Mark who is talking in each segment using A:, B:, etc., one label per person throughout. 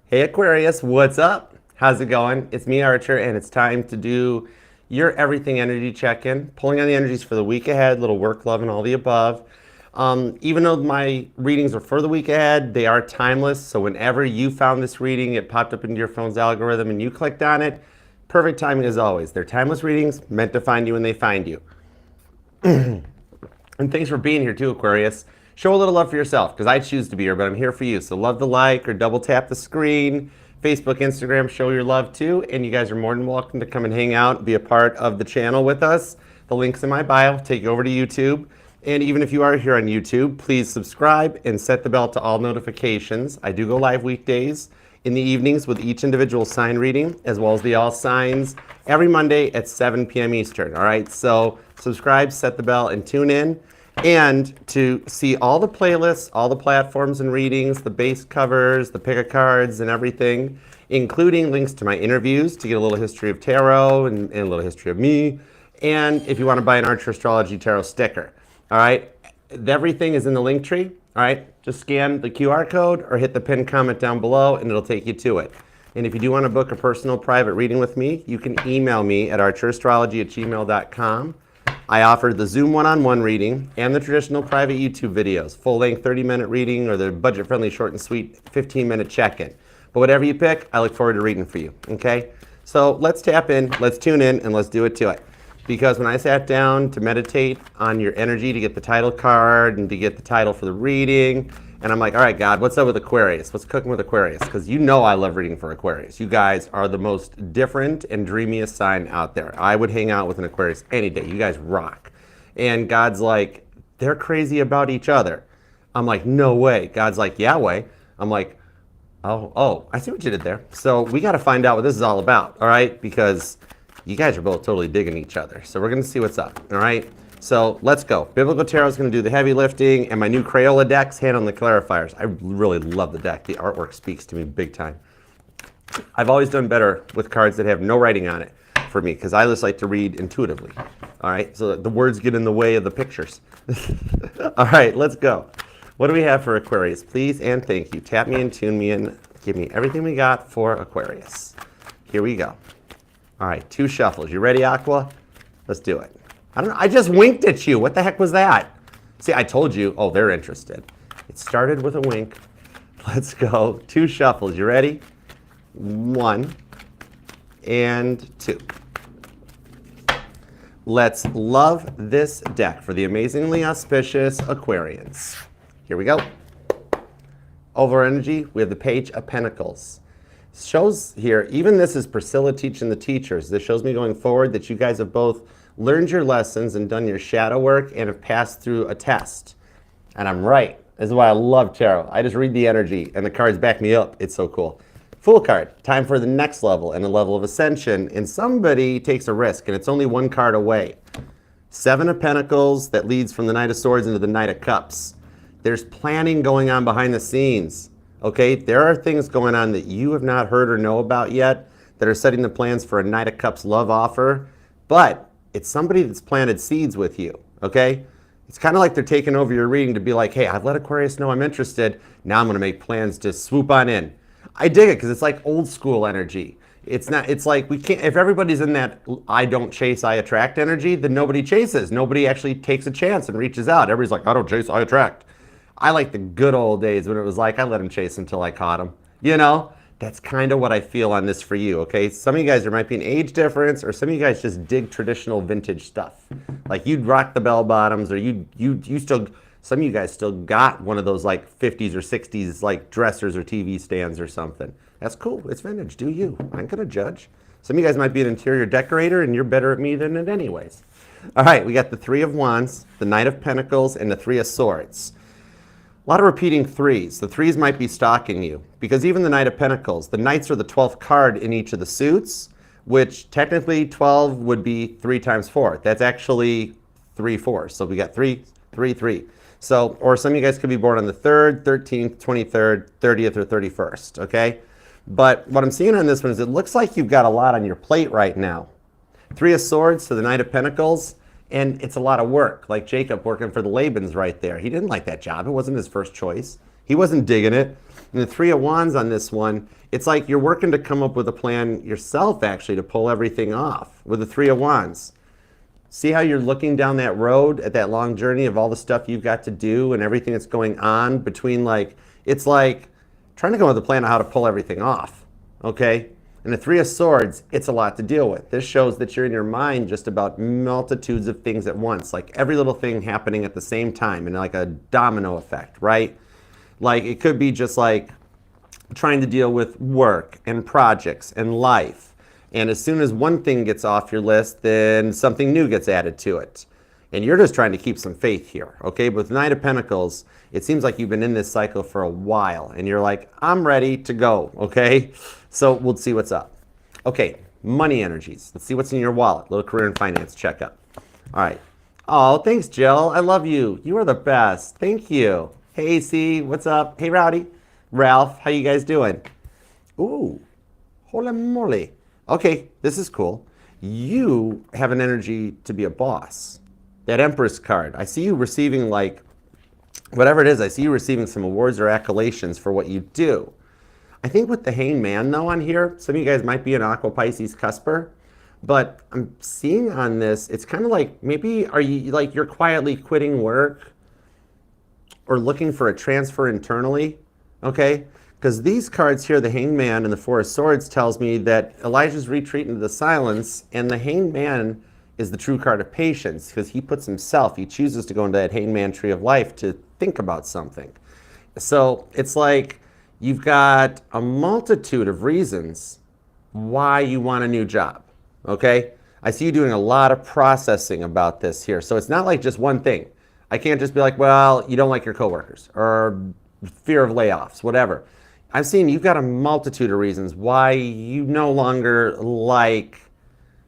A: Hey Aquarius, what's up? How's it going? It's me, Archer, and it's time to do your everything energy check-in, pulling on the energies for the week ahead, little work, love, and all the above. Even though my readings are for the week ahead, they are timeless. So whenever you found this reading, it popped up into your phone's algorithm and you clicked on it, perfect timing as always. They're timeless readings meant to find you when they find you. And thanks for being here too, Aquarius. Show a little love for yourself, because I choose to be here, but I'm here for you. So love the like or double tap the screen. Facebook, Instagram, show your love too. And you guys are more than welcome to come and hang out, be a part of the channel with us. The link's in my bio, take you over to YouTube. And even if you are here on YouTube, please subscribe and set the bell to all notifications. I do go live weekdays in the evenings with each individual sign reading, as well as the all signs every Monday at 7 p.m. Eastern. All right, so subscribe, set the bell, and tune in. And to see all the playlists, all the platforms and readings, the base covers, the pick of cards and everything, including links to my interviews to get a little history of tarot and a little history of me. And if you want to buy an Archer Astrology Tarot sticker, all right, everything is in the link tree. All right, just scan the QR code or hit the pinned comment down below and it'll take you to it. And if you do want to book a personal private reading with me, you can email me at archerastrology@gmail.com. I offer the Zoom one-on-one reading and the traditional private YouTube videos, full-length 30-minute reading or the budget-friendly short and sweet 15-minute check-in. But whatever you pick, I look forward to reading for you, okay? So let's tap in, let's tune in, and let's do it to it. Because when I sat down to meditate on your energy to get the title card and to get the title for the reading, and I'm like, all right, God, what's up with Aquarius? What's cooking with Aquarius? Because you know I love reading for Aquarius. You guys are the most different and dreamiest sign out there. I would hang out with an Aquarius any day. You guys rock. And God's like, they're crazy about each other. I'm like, no way. God's like, yeah, way. I'm like, oh, I see what you did there. So we got to find out what this is all about, all right? Because you guys are both totally digging each other. So we're going to see what's up, all right? So let's go. Biblical Tarot is going to do the heavy lifting, and my new Crayola deck's handling the clarifiers. I really love the deck. The artwork speaks to me big time. I've always done better with cards that have no writing on it for me, because I just like to read intuitively. All right, so the words get in the way of the pictures. All right, let's go. What do we have for Aquarius? Please and thank you. Tap me and tune me in. Give me everything we got for Aquarius. Here we go. All right, 2 shuffles. You ready, Aqua? Let's do it. I don't know. I just winked at you. What the heck was that? See, I told you. Oh, they're interested. It started with a wink. Let's go. 2 shuffles. You ready? 1 and 2. Let's love this deck for the amazingly auspicious Aquarians. Here we go. Over energy, we have the Page of Pentacles. Shows here, even this is Priscilla teaching the teachers. This shows me going forward that you guys have both learned your lessons and done your shadow work and have passed through a test. And I'm right. This is why I love tarot. I just read the energy and the cards back me up. It's so cool. Fool card, time for the next level and a level of ascension. And somebody takes a risk and it's only 1 card away. 7 of Pentacles that leads from the Knight of Swords into the Knight of Cups. There's planning going on behind the scenes. Okay, there are things going on that you have not heard or know about yet that are setting the plans for a Knight of Cups love offer. But it's somebody that's planted seeds with you, okay? It's kind of like they're taking over your reading to be like, hey, I've let Aquarius know I'm interested. Now I'm going to make plans to swoop on in. I dig it because it's like old school energy. It's not, it's like we can't, if everybody's in that I don't chase, I attract energy, then nobody chases. Nobody actually takes a chance and reaches out. Everybody's like, I don't chase, I attract. I like the good old days when it was like, I let him chase until I caught him. You know? That's kind of what I feel on this for you, okay? Some of you guys, there might be an age difference, or some of you guys just dig traditional vintage stuff. Like you'd rock the bell bottoms, or you still, some of you guys still got one of those like 50s or 60s like dressers or TV stands or something. That's cool, it's vintage, do you? I ain't gonna judge. Some of you guys might be an interior decorator and you're better at me than it anyways. All right, we got the 3 of Wands, the Knight of Pentacles, and the 3 of Swords. A lot of repeating 3s. The 3s might be stalking you because even the Knight of Pentacles, the Knights are the 12th card in each of the suits, which technically 12 would be 3 times 4. That's actually 3 4s. So we got 3, 3, 3. So, or some of you guys could be born on the 3rd, 13th, 23rd, 30th, or 31st, okay? But what I'm seeing on this one is it looks like you've got a lot on your plate right now. 3 of Swords to the Knight of Pentacles. And it's a lot of work, like Jacob working for the Labans right there. He didn't like that job. It wasn't his first choice. He wasn't digging it. And the Three of Wands on this one, it's like you're working to come up with a plan yourself, actually, to pull everything off with the Three of Wands. See how you're looking down that road at that long journey of all the stuff you've got to do and everything that's going on between, like, it's like trying to come up with a plan on how to pull everything off, okay? And the Three of Swords, it's a lot to deal with. This shows that you're in your mind just about multitudes of things at once, like every little thing happening at the same time and like a domino effect, right? Like it could be just like trying to deal with work and projects and life. And as soon as one thing gets off your list, then something new gets added to it. And you're just trying to keep some faith here, okay? But with Knight of Pentacles, it seems like you've been in this cycle for a while and you're like, I'm ready to go, okay? So we'll see what's up. Okay, money energies. Let's see what's in your wallet. Little career and finance checkup. All right. Oh, thanks, Jill. I love you. You are the best. Thank you. Hey, AC, what's up? Hey, Rowdy. Ralph, how you guys doing? Ooh, holy moly. Okay, this is cool. You have an energy to be a boss. That Empress card. I see you receiving, like, whatever it is, I see you receiving some awards or accolades for what you do. I think with the Hangman, though, on here, some of you guys might be an Aqua Pisces cusper, but I'm seeing on this, it's kind of like, maybe are you, like, you're quietly quitting work or looking for a transfer internally, okay? Because these cards here, the Hangman and the Four of Swords, tells me that Elijah's retreat into the silence, and the Hangman is the true card of patience, because he puts himself, he chooses to go into that Hangman tree of life to think about something. So it's like you've got a multitude of reasons why you want a new job, okay? I see you doing a lot of processing about this here. So it's not like just one thing. I can't just be like, well, you don't like your coworkers or fear of layoffs, whatever. I've seen you've got a multitude of reasons why you no longer like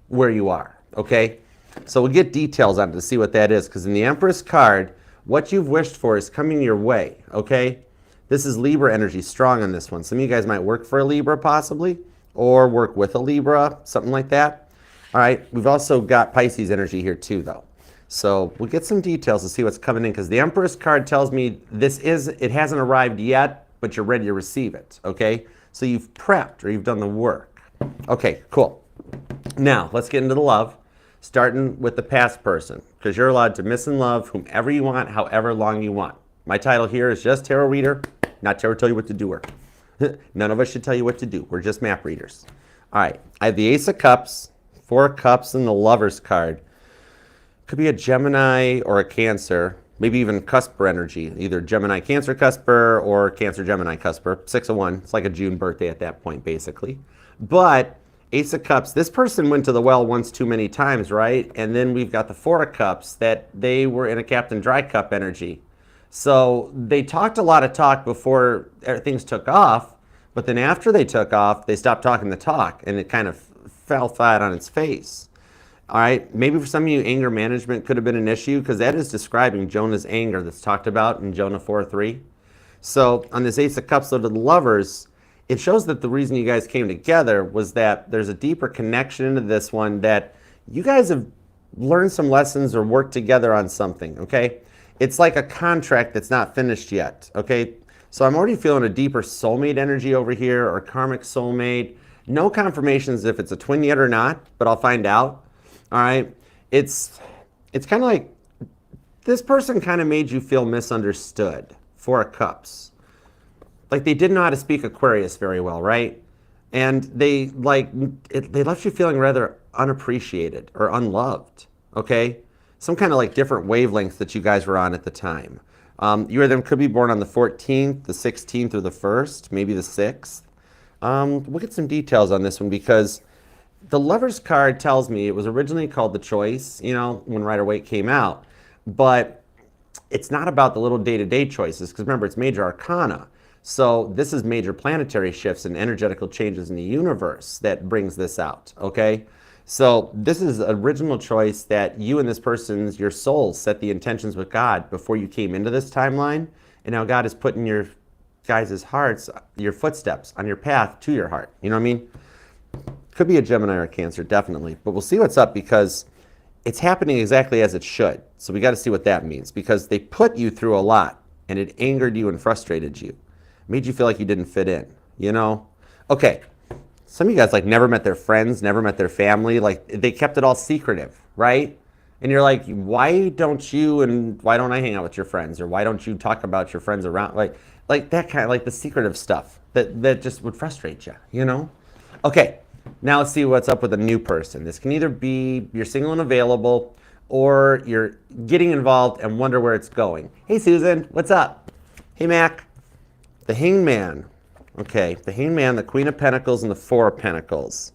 A: where you are. Okay, so we'll get details on it to see what that is, because in the Empress card, what you've wished for is coming your way, okay? This is Libra energy strong on this one. Some of you guys might work for a Libra possibly, or work with a Libra, something like that. All right, we've also got Pisces energy here too, though. So we'll get some details to see what's coming in, because the Empress card tells me it hasn't arrived yet, but you're ready to receive it, okay? So you've prepped or you've done the work. Okay, cool. Now, let's get into the love. Starting with the past person, because you're allowed to miss and love whomever you want, however long you want. My title here is just tarot reader, not tarot tell you what to do. None of us should tell you what to do. We're just map readers. All right, I have the Ace of Cups, Four of Cups, and the Lover's card. Could be a Gemini or a Cancer, maybe even cusper energy, either Gemini Cancer cusper or Cancer Gemini cusper. 6 of 1. It's like a June birthday at that point, basically. But Ace of Cups, this person went to the well once too many times, right? And then we've got the Four of Cups, that they were in a Captain Dry Cup energy. So they talked a lot of talk before things took off, but then after they took off, they stopped talking the talk, and it kind of fell flat on its face. All right, maybe for some of you, anger management could have been an issue, because that is describing Jonah's anger that's talked about in Jonah 4:3. So on this Ace of Cups, so to the lovers, it shows that the reason you guys came together was that there's a deeper connection into this one, that you guys have learned some lessons or worked together on something, okay? It's like a contract that's not finished yet, okay? So I'm already feeling a deeper soulmate energy over here, or karmic soulmate. No confirmations if it's a twin yet or not, but I'll find out, all right? It's kind of like this person kind of made you feel misunderstood. Four of Cups. Like they didn't know how to speak Aquarius very well, right? And they left you feeling rather unappreciated or unloved, okay? Some kind of like different wavelengths that you guys were on at the time. You or them could be born on the 14th, the 16th, or the 1st, maybe the 6th. We'll get some details on this one, because the Lover's card tells me it was originally called The Choice, you know, when Rider-Waite came out. But it's not about the little day-to-day choices, because remember, it's major arcana. So this is major planetary shifts and energetical changes in the universe that brings this out, okay? So this is an original choice that you and this person's, your souls set the intentions with God before you came into this timeline. And now God is putting your guys' hearts, your footsteps on your path to your heart. You know what I mean? Could be a Gemini or a Cancer, definitely. But we'll see what's up, because it's happening exactly as it should. So we got to see what that means, because they put you through a lot and it angered you and frustrated you. made you feel like you didn't fit in, you know? Okay, some of you guys like never met their friends, never met their family, like they kept it all secretive, right? And you're like, why don't you and why don't I hang out with your friends? Or why don't you talk about your friends around? Like that kind of like the secretive stuff that just would frustrate you, you know? Okay, now let's see what's up with a new person. This can either be you're single and available, or you're getting involved and wonder where it's going. Hey Susan, what's up? Hey Mac. The Hanged Man. Okay, the Hanged Man, the Queen of Pentacles, and the Four of Pentacles.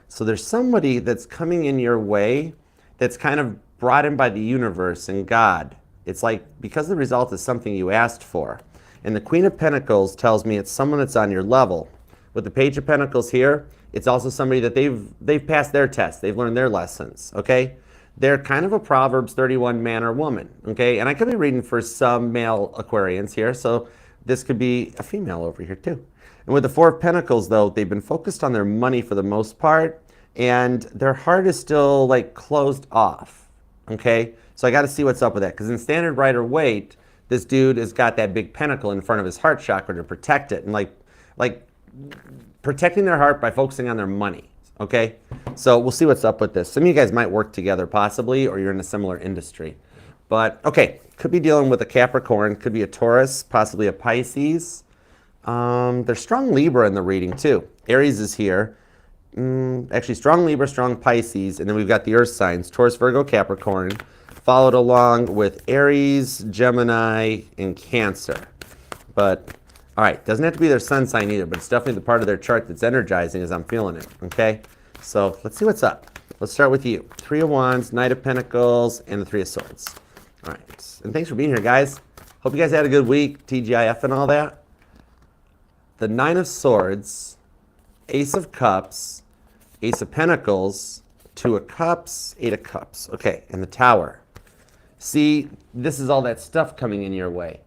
A: So there's somebody that's coming in your way that's kind of brought in by the universe and God. It's like because the result is something you asked for. And the Queen of Pentacles tells me it's someone that's on your level. With the Page of Pentacles here, it's also somebody that they've passed their test. They've learned their lessons, okay? They're kind of a Proverbs 31 man or woman, okay? And I could be reading for some male Aquarians here, so this could be a female over here too. And with the Four of Pentacles, though, they've been focused on their money for the most part, and their heart is still like closed off, okay? So I got to see what's up with that, because in Standard Rider Waite, this dude has got that big pentacle in front of his heart chakra to protect it, and like protecting their heart by focusing on their money, okay? So we'll see what's up with this. Some of you guys might work together possibly, or you're in a similar industry. But, okay, could be dealing with a Capricorn, could be a Taurus, possibly a Pisces. There's strong Libra in the reading too. Aries is here. Actually, strong Libra, strong Pisces, and then we've got the Earth signs, Taurus, Virgo, Capricorn, followed along with Aries, Gemini, and Cancer. But, all right, doesn't have to be their sun sign either, but it's definitely the part of their chart that's energizing as I'm feeling it, okay? So let's see what's up. Let's start with you. Three of Wands, Knight of Pentacles, and the Three of Swords. All right, and thanks for being here, guys. Hope you guys had a good week, TGIF and all that. The Nine of Swords, Ace of Cups, Ace of Pentacles, Two of Cups, Eight of Cups. Okay, and the Tower. See, this is all that stuff coming in your way.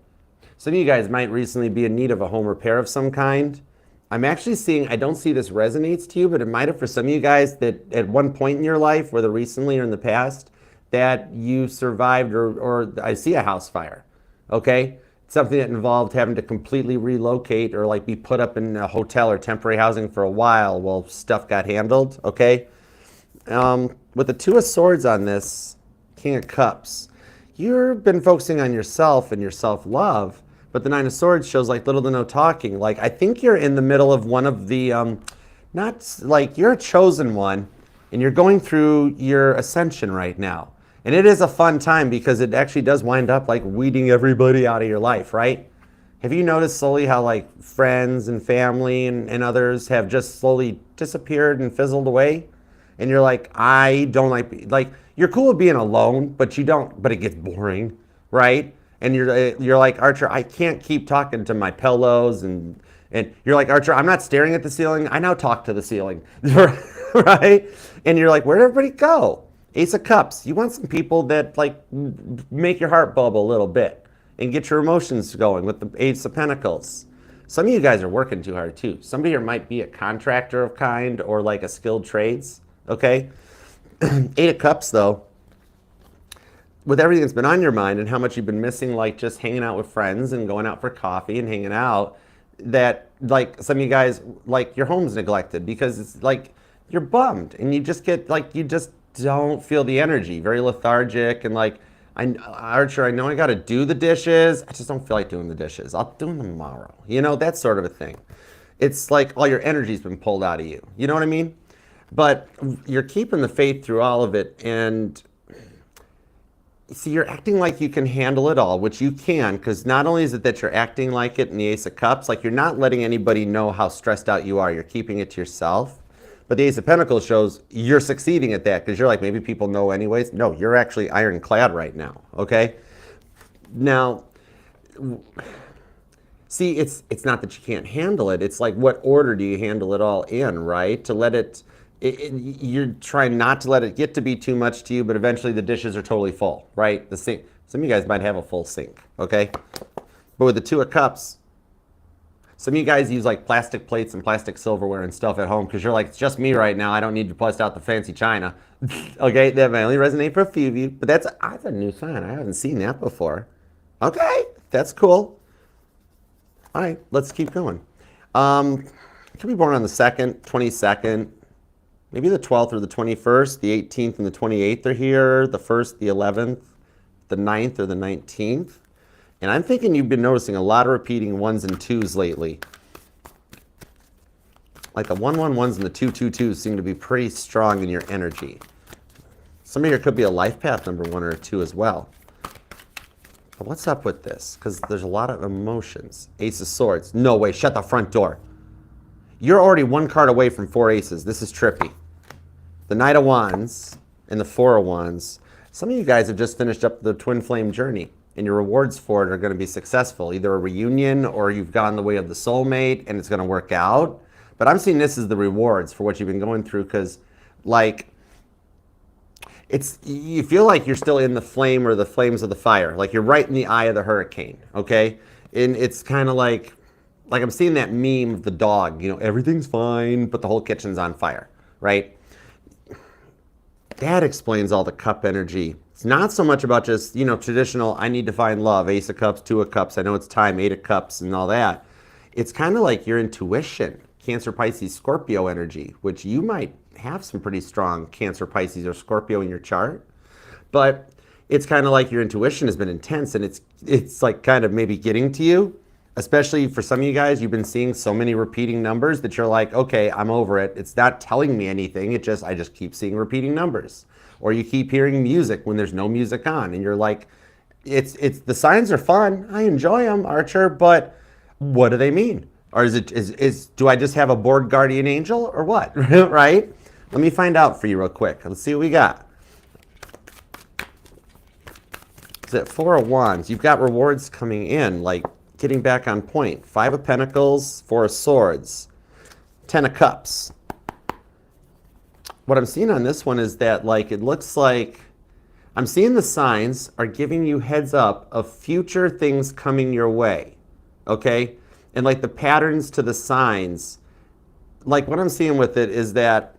A: Some of you guys might recently be in need of a home repair of some kind. I'm actually seeing, I don't see this resonates to you, but it might have for some of you guys that at one point in your life, whether recently or in the past, that you survived or I see a house fire, okay? Something that involved having to completely relocate or like be put up in a hotel or temporary housing for a while stuff got handled, okay? With the Two of Swords on this, King of Cups, you've been focusing on yourself and your self-love, but the Nine of Swords shows like little to no talking. Like I think you're in the middle of one of the, not like you're a chosen one and you're going through your ascension right now. And it is a fun time because it actually does wind up like weeding everybody out of your life, right? Have you noticed slowly how like friends and family and others have just slowly disappeared and fizzled away? And you're like, I don't like you're cool with being alone, but it gets boring, right? And you're like, Archer, I can't keep talking to my pillows and you're like, Archer, I'm not staring at the ceiling. I now talk to the ceiling, right? And you're like, where'd everybody go? Ace of Cups, you want some people that like make your heart bubble a little bit and get your emotions going with the Ace of Pentacles. Some of you guys are working too hard too. Somebody here might be a contractor of kind or like a skilled trades, okay? Eight of Cups though, with everything that's been on your mind and how much you've been missing like just hanging out with friends and going out for coffee and hanging out, that like some of you guys, like your home's neglected because it's like you're bummed and you just get like, you just don't feel the energy, very lethargic and like, Archer, I know I got to do the dishes. I just don't feel like doing the dishes. I'll do them tomorrow. You know, that sort of a thing. It's like all your energy's been pulled out of you. You know what I mean? But you're keeping the faith through all of it. And see, you're acting like you can handle it all, which you can, because not only is it that you're acting like it in the Ace of Cups, like you're not letting anybody know how stressed out you are. You're keeping it to yourself. But the Ace of Pentacles shows you're succeeding at that because you're like, maybe people know anyways. No, you're actually ironclad right now, okay? Now, see, it's not that you can't handle it. It's like, what order do you handle it all in, right? To let you're trying not to let it get to be too much to you, but eventually the dishes are totally full, right? The sink. Some of you guys might have a full sink, okay? But with the Two of Cups, some of you guys use like plastic plates and plastic silverware and stuff at home because you're like, it's just me right now. I don't need to bust out the fancy china. Okay, that may only resonate for a few of you, but that's a new sign. I haven't seen that before. Okay, that's cool. All right, let's keep going. Could be born on the 2nd, 22nd, maybe the 12th or the 21st, the 18th and the 28th are here, the 1st, the 11th, the 9th or the 19th. And I'm thinking you've been noticing a lot of repeating 1s and 2s lately. Like the 111s and the 222s seem to be pretty strong in your energy. Some of you could be a life path number 1 or 2 as well. But what's up with this? Because there's a lot of emotions. Ace of Swords. No way, shut the front door. You're already 1 card away from 4 aces. This is trippy. The Knight of Wands and the 4 of Wands. Some of you guys have just finished up the twin flame journey, and your rewards for it are going to be successful. Either a reunion or you've gone the way of the soulmate and it's going to work out. But I'm seeing this as the rewards for what you've been going through, because like you feel like you're still in the flame or the flames of the fire. Like you're right in the eye of the hurricane, okay? And it's kind of like I'm seeing that meme of the dog, you know, everything's fine, but the whole kitchen's on fire, right? That explains all the cup energy. It's not so much about just, you know, traditional, I need to find love, Ace of Cups, 2 of Cups, I know it's time, 8 of Cups and all that. It's kind of like your intuition, Cancer, Pisces, Scorpio energy, which you might have some pretty strong Cancer, Pisces, or Scorpio in your chart. But it's kind of like your intuition has been intense, and it's like kind of maybe getting to you. Especially for some of you guys, you've been seeing so many repeating numbers that you're like, okay, I'm over it. It's not telling me anything. I just keep seeing repeating numbers. Or you keep hearing music when there's no music on, and you're like, it's the signs are fun. I enjoy them, Archer, but what do they mean? Or do I just have a bored guardian angel or what? Right? Let me find out for you real quick. Let's see what we got. Is it 4 of Wands? You've got rewards coming in, like getting back on point. 5 of Pentacles, 4 of Swords, 10 of Cups. What I'm seeing on this one is that like it looks like I'm seeing the signs are giving you heads up of future things coming your way, okay? And like the patterns to the signs, like what I'm seeing with it is that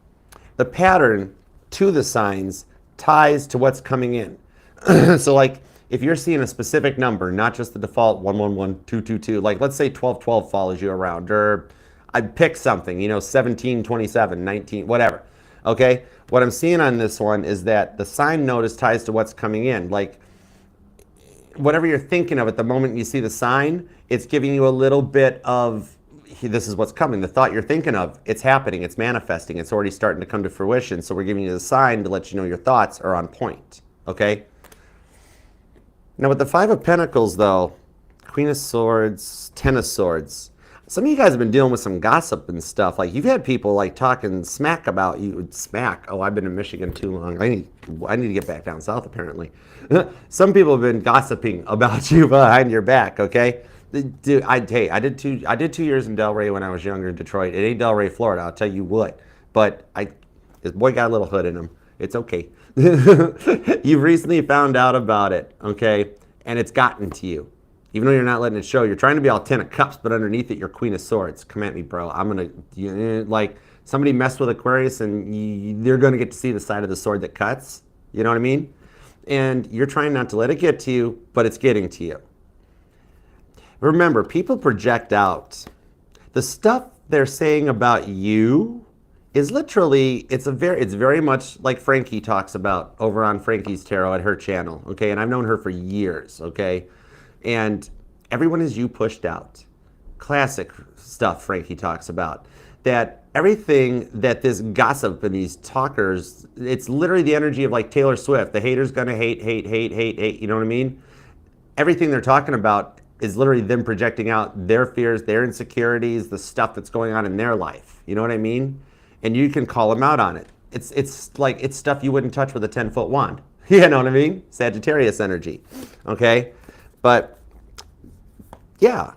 A: the pattern to the signs ties to what's coming in. So like if you're seeing a specific number, not just the default 111, 222, like let's say 1212 follows you around, or I'd pick something, you know, 17, 27, 19, whatever. Okay, what I'm seeing on this one is that the sign notice ties to what's coming in. Like whatever you're thinking of at the moment you see the sign, it's giving you a little bit of, this is what's coming. The thought you're thinking of, it's happening, it's manifesting, it's already starting to come to fruition. So we're giving you the sign to let you know your thoughts are on point, okay? Now with the 5 of Pentacles though, Queen of Swords, 10 of Swords, some of you guys have been dealing with some gossip and stuff. Like you've had people like talking smack about you. Smack. Oh, I've been in Michigan too long. I need to get back down south apparently. Some people have been gossiping about you behind your back. Okay, dude. I did 2 years in Delray when I was younger in Detroit. It ain't Delray, Florida. I'll tell you what. But this boy got a little hood in him. It's okay. You've recently found out about it. Okay, and it's gotten to you. Even though you're not letting it show, you're trying to be all 10 of Cups, but underneath it, you're Queen of Swords. Come at me, bro. I'm going to, like, somebody messed with Aquarius, and they're going to get to see the side of the sword that cuts. You know what I mean? And you're trying not to let it get to you, but it's getting to you. Remember, people project out. The stuff they're saying about you is literally, it's very much like Frankie talks about over on Frankie's Tarot at her channel, okay? And I've known her for years, okay? And everyone is you pushed out. Classic stuff Frankie talks about. That everything that this gossip and these talkers, it's literally the energy of like Taylor Swift. The hater's gonna hate, you know what I mean? Everything they're talking about is literally them projecting out their fears, their insecurities, the stuff that's going on in their life. You know what I mean? And you can call them out on it. It's like, it's stuff you wouldn't touch with a 10-foot wand. You know what I mean? Sagittarius energy, okay? But yeah,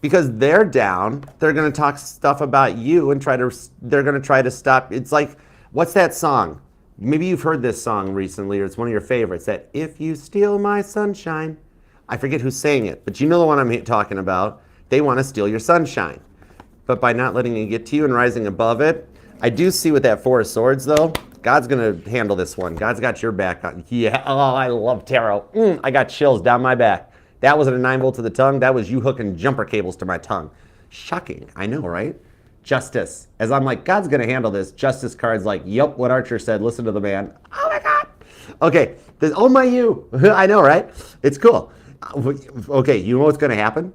A: because they're down, they're going to talk stuff about you and they're going to try to stop. It's like, what's that song? Maybe you've heard this song recently, or it's one of your favorites, that If You Steal My Sunshine. I forget who's saying it, but you know the one I'm talking about. They want to steal your sunshine. But by not letting it get to you and rising above it, I do see with that 4 of Swords though, God's going to handle this one. God's got your back on. Yeah, oh, I love tarot. I got chills down my back. That wasn't a 9 volt to the tongue. That was you hooking jumper cables to my tongue. Shocking. I know, right? Justice. As I'm like, God's going to handle this. Justice card's like, yep, what Archer said. Listen to the man. Oh my God. Okay. Oh my you. I know, right? It's cool. Okay. You know what's going to happen?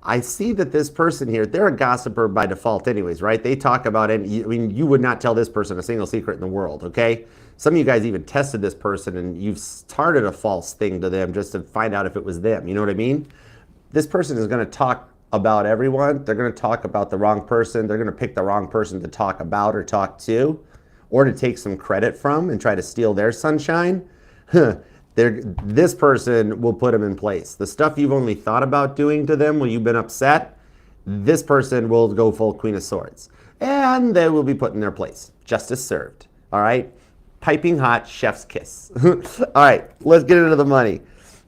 A: I see that this person here, they're a gossiper by default anyways, right? They talk about it. I mean, you would not tell this person a single secret in the world, okay? Some of you guys even tested this person and you've started a false thing to them just to find out if it was them. You know what I mean? This person is going to talk about everyone. They're going to talk about the wrong person. They're going to pick the wrong person to talk about or talk to or to take some credit from and try to steal their sunshine. This person will put them in place. The stuff you've only thought about doing to them when you've been upset, this person will go full Queen of Swords. And they will be put in their place. Justice served. All right? Piping hot chef's kiss. All right, let's get into the money.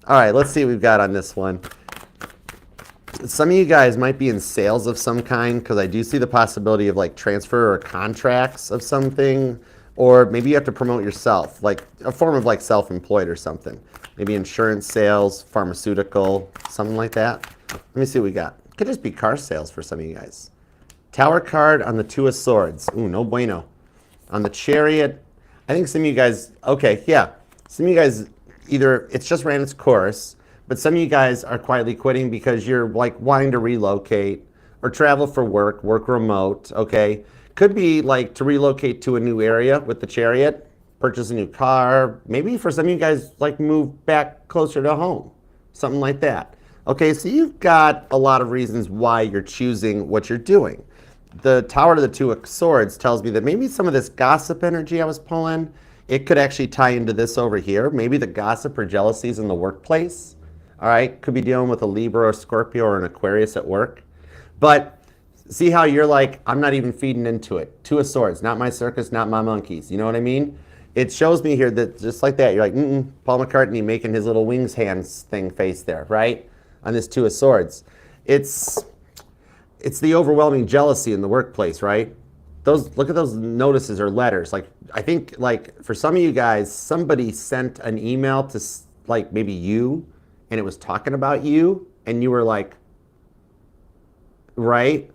A: All right, let's see what we've got on this one. Some of you guys might be in sales of some kind because I do see the possibility of like transfer or contracts of something. Or maybe you have to promote yourself, like a form of like self-employed or something. Maybe insurance sales, pharmaceutical, something like that. Let me see what we got. Could just be car sales for some of you guys. Tower card on the 2 of Swords. Ooh, no bueno. On the Chariot, I think some of you guys, okay, yeah. Some of you guys either, it's just ran its course, but some of you guys are quietly quitting because you're like wanting to relocate or travel for work remote, okay? Could be like to relocate to a new area with the Chariot, purchase a new car. Maybe for some of you guys, like move back closer to home, something like that. Okay, so you've got a lot of reasons why you're choosing what you're doing. The Tower to the 2 of Swords tells me that maybe some of this gossip energy I was pulling, it could actually tie into this over here. Maybe the gossip or jealousies in the workplace. All right, could be dealing with a Libra or Scorpio or an Aquarius at work. But see how you're like, I'm not even feeding into it. 2 of Swords, not my circus, not my monkeys. You know what I mean? It shows me here that just like that, you're like, Paul McCartney making his little wings hands thing face there, right? On this 2 of Swords. It's the overwhelming jealousy in the workplace, right? Look at those notices or letters. Like, I think like for some of you guys, somebody sent an email to like maybe you, and it was talking about you, and you were like, right?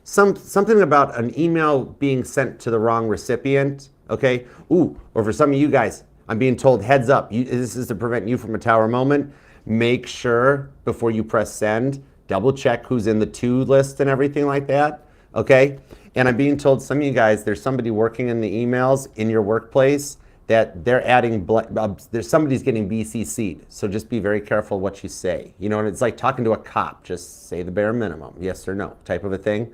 A: Something about an email being sent to the wrong recipient, okay? Ooh, or for some of you guys, I'm being told, heads up, this is to prevent you from a tower moment. Make sure before you press send, double check who's in the to list and everything like that, okay? And I'm being told some of you guys, there's somebody working in the emails in your workplace that they're adding, there's somebody's getting BCC'd. So just be very careful what you say. You know, and it's like talking to a cop, just say the bare minimum, yes or no, type of a thing.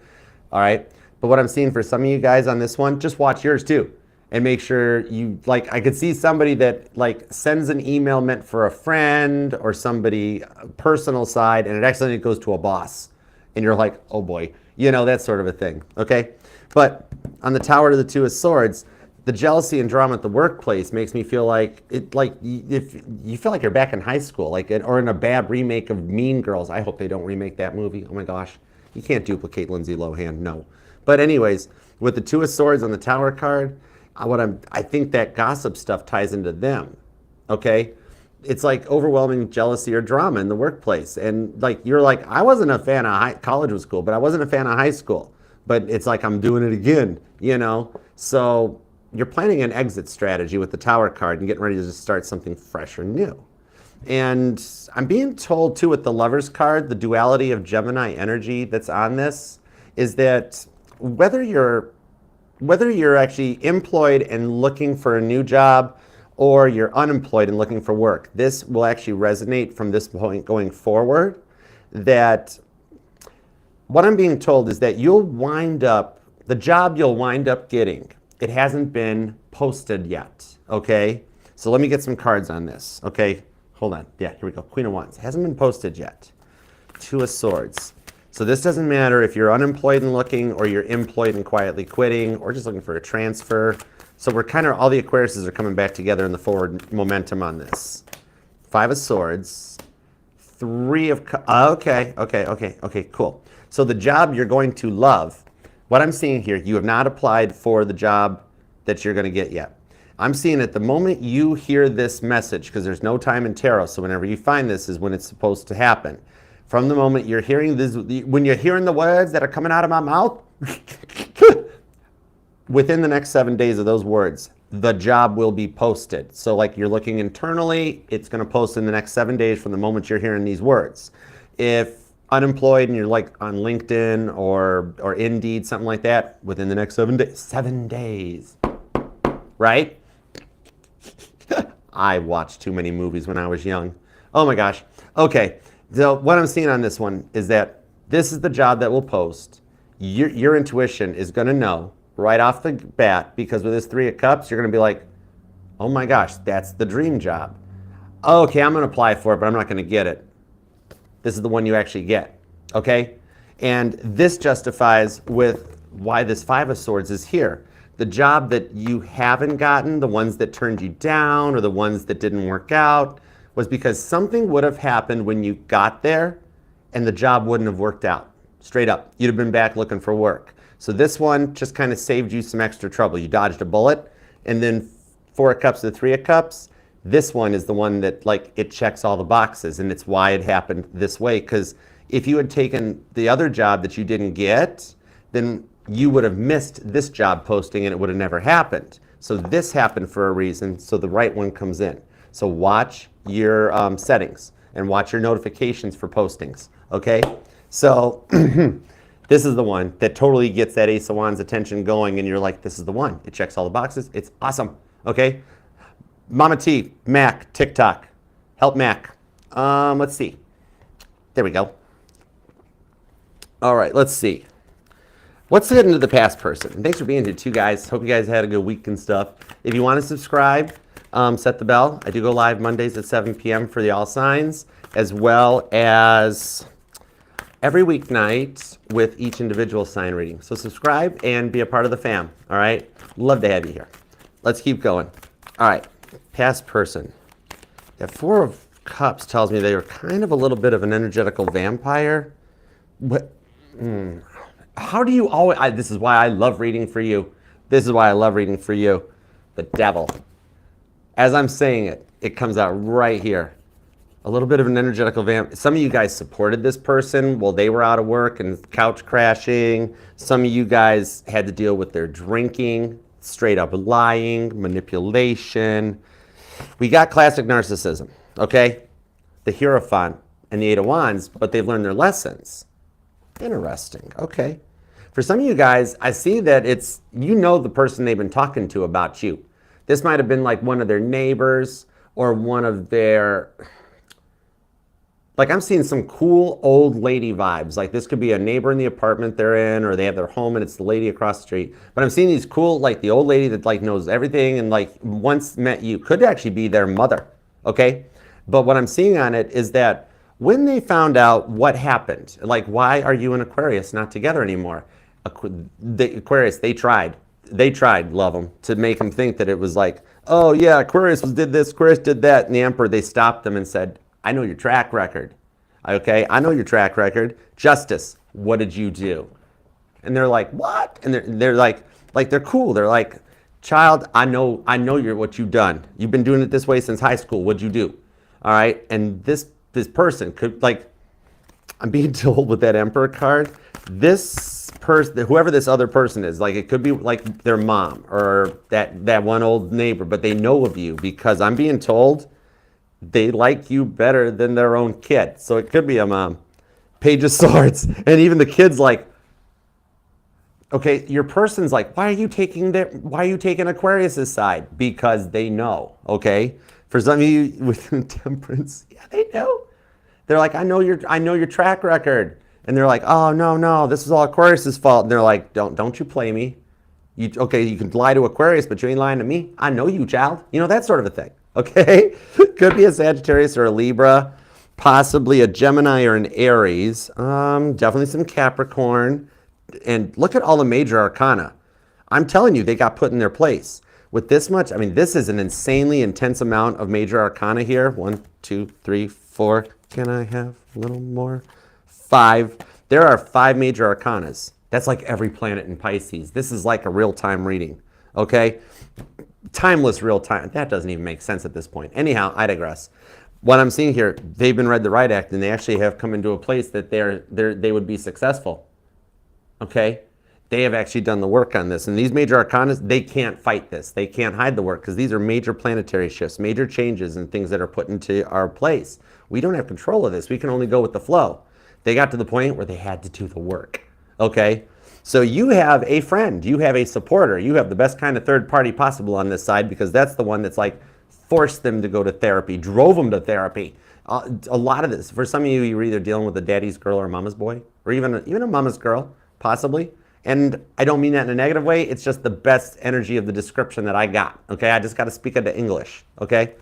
A: All right, but what I'm seeing for some of you guys on this one, just watch yours too. And make sure you, like, I could see somebody that like sends an email meant for a friend or somebody personal side, and it accidentally goes to a boss. And you're like, oh boy, you know, that sort of a thing, okay? But on the Tower to the 2 of Swords, the jealousy and drama at the workplace makes me feel like if you feel like you're back in high school, like or in a bad remake of Mean Girls. I hope they don't remake that movie. Oh my gosh, you can't duplicate Lindsay Lohan, no. But anyways, with the 2 of Swords on the Tower card, I think that gossip stuff ties into them. Okay, it's like overwhelming jealousy or drama in the workplace, and like you're like, I wasn't a fan of college was cool, but I wasn't a fan of high school. But it's like I'm doing it again, you know. So you're planning an exit strategy with the Tower card and getting ready to just start something fresh or new. And I'm being told too with the Lovers card, the duality of Gemini energy that's on this is that whether you're actually employed and looking for a new job or you're unemployed and looking for work, this will actually resonate from this point going forward. That what I'm being told is that the job you'll wind up getting, it hasn't been posted yet, okay? So let me get some cards on this, okay? Hold on, yeah, here we go, Queen of Wands. It hasn't been posted yet. 2 of Swords. So this doesn't matter if you're unemployed and looking or you're employed and quietly quitting or just looking for a transfer. So we're kind of, all the Aquariuses are coming back together in the forward momentum on this. 5 of Swords, 3 of, okay, cool. So the job you're going to love, what I'm seeing here, you have not applied for the job that you're going to get yet. I'm seeing it the moment you hear this message, because there's no time in tarot, so whenever you find this is when it's supposed to happen. From the moment you're hearing this, when you're hearing the words that are coming out of my mouth, within the next 7 days of those words, the job will be posted. So like you're looking internally, it's going to post in the next 7 days from the moment you're hearing these words. If unemployed and you're like on LinkedIn or Indeed, something like that, within the next 7 days, 7 days, right? I watched too many movies when I was young. Oh my gosh. Okay. So what I'm seeing on this one is that this is the job that will post. Your intuition is going to know right off the bat, because with this 3 of Cups, you're going to be like, oh my gosh, that's the dream job. Okay, I'm going to apply for it, but I'm not going to get it. This is the one you actually get, okay? And this justifies with why this 5 of Swords is here. The job that you haven't gotten, the ones that turned you down or the ones that didn't work out, was because something would have happened when you got there and the job wouldn't have worked out. Straight up, you'd have been back looking for work. So this one just kind of saved you some extra trouble. You dodged a bullet. And then 4 of Cups to 3 of Cups, this one is the one that like it checks all the boxes, and it's why it happened this way. Because if you had taken the other job that you didn't get, then you would have missed this job posting and it would have never happened. So this happened for a reason, so the right one comes in. So watch your settings and watch your notifications for postings, okay? So this is the one that totally gets that Ace of Wands attention going, and you're like, this is the one. It checks all the boxes. It's awesome, okay? Mama T, Mac, TikTok. Help Mac. Let's see. There we go. All right, let's see. Let's get into the past person. And thanks for being here too, guys. Hope you guys had a good week and stuff. If you want to subscribe, set the bell. I do go live Mondays at 7 p.m. for the All Signs, as well as every weeknight with each individual sign reading. So subscribe and be a part of the fam, all right? Love to have you here. Let's keep going. All right, past person. That 4 of Cups tells me they were kind of a little bit of an energetical vampire. But how do you always, this is why I love reading for you. This is why I love reading for you. The Devil. As I'm saying it, it comes out right here. A little bit of an energetical vamp. Some of you guys supported this person while they were out of work and couch crashing. Some of you guys had to deal with their drinking, straight up lying, manipulation. We got classic narcissism, okay? The Hierophant and the 8 of Wands, but they've learned their lessons. Interesting, okay. For some of you guys, I see that it's, you know, the person they've been talking to about you. This might have been like one of their neighbors or one of their, like I'm seeing some cool old lady vibes. Like this could be a neighbor in the apartment they're in, or they have their home and it's the lady across the street. But I'm seeing these cool, like the old lady that like knows everything and like once met you, could actually be their mother, okay? But what I'm seeing on it is that when they found out what happened, like why are you and Aquarius not together anymore? The Aquarius, they tried, love them, to make them think that it was like, oh yeah, Aquarius did this, Aquarius did that. And the Emperor, they stopped them and said, I know your track record, okay? I know your track record. Justice, what did you do? And they're like, what? And they're like they're cool. They're like, child, I know what you've done. You've been doing it this way since high school. What'd you do? All right, and this person could, like, I'm being told with that Emperor card, this person, whoever this other person is, like it could be like their mom or that one old neighbor, but they know of you because I'm being told they like you better than their own kid. So it could be a mom. Page of Swords. And even the kid's like, okay, your person's like, why are you taking Aquarius's side? Because they know, okay? For some of you with Temperance, yeah, they know. They're like, I know your track record. And they're like, oh no, this is all Aquarius's fault. And they're like, don't you play me. Okay, you can lie to Aquarius, but you ain't lying to me. I know you, child. You know, that sort of a thing. Okay? Could be a Sagittarius or a Libra, possibly a Gemini or an Aries, definitely some Capricorn. And look at all the major arcana. I'm telling you, they got put in their place. With this much, I mean, this is an insanely intense amount of major arcana here. 1, 2, 3, 4. Can I have a little more? 5. There are 5 major arcanas. That's like every planet in Pisces. This is like a real-time reading, okay? timeless real time. That doesn't even make sense at this point. Anyhow, I digress. What I'm seeing here, they've been read the right act, and they actually have come into a place that they would be successful. Okay? They have actually done the work on this. And these major arcana, they can't fight this. They can't hide the work because these are major planetary shifts, major changes and things that are put into our place. We don't have control of this. We can only go with the flow. They got to the point where they had to do the work. Okay? So you have a friend, you have a supporter, you have the best kind of third party possible on this side, because that's the one that's like forced them to go to therapy, drove them to therapy. A lot of this, for some of you, you're either dealing with a daddy's girl or a mama's boy, or even a mama's girl, possibly. And I don't mean that in a negative way, it's just the best energy of the description that I got, okay? I just got to speak into English, okay?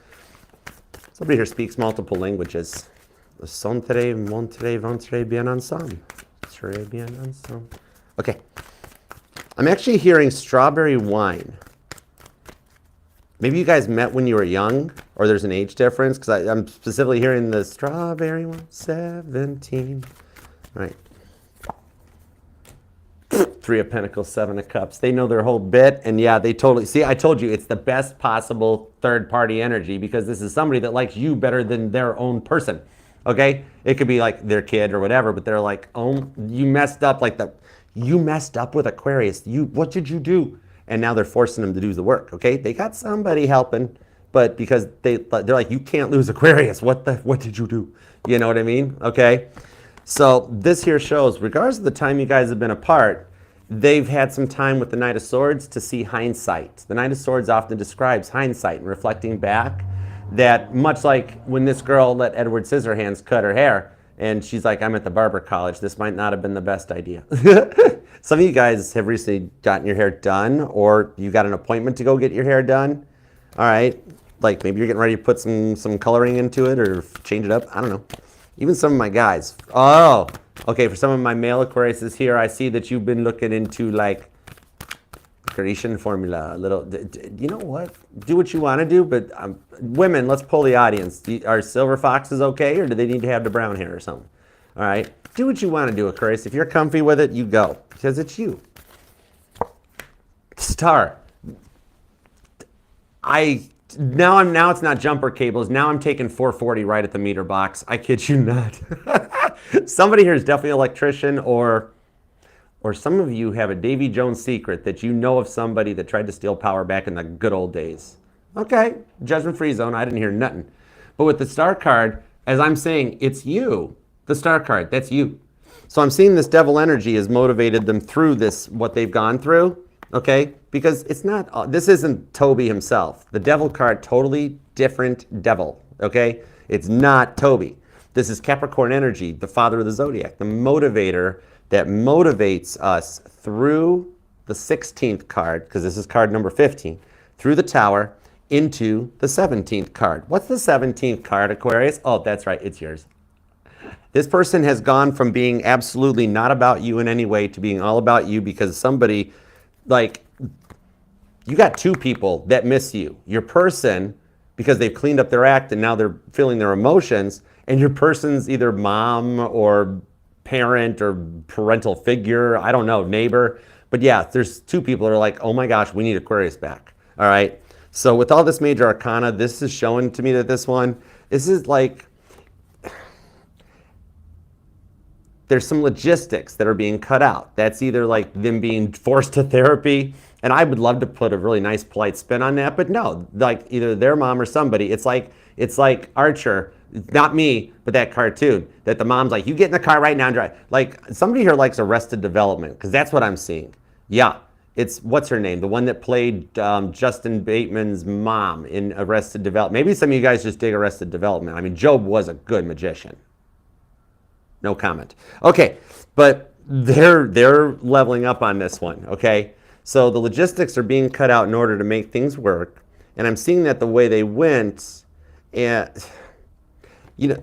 A: Somebody here speaks multiple languages. Sont très, montrez, ventre bien ensemble. Très bien ensemble. Okay, I'm actually hearing strawberry wine. Maybe you guys met when you were young, or there's an age difference, because I'm specifically hearing the strawberry wine, 17. All right. Three of Pentacles, Seven of Cups. They know their whole bit, and yeah, they totally, see, I told you, it's the best possible third-party energy, because this is somebody that likes you better than their own person, okay? It could be like their kid or whatever, but they're like, oh, you messed up, like you messed up with Aquarius. What did you do? And now they're forcing them to do the work, okay? They got somebody helping, but because they're like, you can't lose Aquarius. What did you do? You know what I mean? Okay? So this here shows, regardless of the time you guys have been apart, they've had some time with the Knight of Swords to see hindsight. The Knight of Swords often describes hindsight and reflecting back, that much like when this girl let Edward Scissorhands cut her hair, and she's like, I'm at the barber college. This might not have been the best idea. Some of you guys have recently gotten your hair done, or you got an appointment to go get your hair done. All right. Like maybe you're getting ready to put some coloring into it or change it up. I don't know. Even some of my guys. Oh, okay. For some of my male Aquariuses here, I see that you've been looking into like Grecian formula a little. You know what? Do what you want to do, but women, let's pull the audience. Are silver foxes okay, or do they need to have the brown hair or something? All right, do what you want to do, Aquarius. If you're comfy with it, you go, because it's you. Star. Now it's not jumper cables. Now I'm taking 440 right at the meter box. I kid you not. Somebody here is definitely an electrician, or some of you have a Davy Jones secret that you know of somebody that tried to steal power back in the good old days. Okay, judgment-free zone, I didn't hear nothing. But with the star card, as I'm saying, it's you. The star card, that's you. So I'm seeing this devil energy has motivated them through this, what they've gone through, okay? Because it's not, this isn't Toby himself. The devil card, totally different devil, okay? It's not Toby. This is Capricorn energy, the father of the zodiac, the motivator that motivates us through the 16th card, because this is card number 15, through the tower into the 17th card. What's the 17th card, Aquarius? Oh, that's right, it's yours. This person has gone from being absolutely not about you in any way to being all about you, because somebody, like, you got two people that miss you. Your person, because they've cleaned up their act and now they're feeling their emotions, and your person's either mom or parent or parental figure, I don't know, neighbor. But yeah, there's two people that are like, oh my gosh, we need Aquarius back. All right. So with all this major arcana, this is showing to me that this is like, there's some logistics that are being cut out. That's either like them being forced to therapy, and I would love to put a really nice polite spin on that, but no, like either their mom or somebody. It's like Archer, not me, but that cartoon, that the mom's like, you get in the car right now and drive. Like somebody here likes Arrested Development, because that's what I'm seeing. Yeah, it's, what's her name? The one that played Justin Bateman's mom in Arrested Development. Maybe some of you guys just dig Arrested Development. I mean, Job was a good magician. No comment. Okay, but they're leveling up on this one, okay? So the logistics are being cut out in order to make things work, and I'm seeing that the way they went, and you know,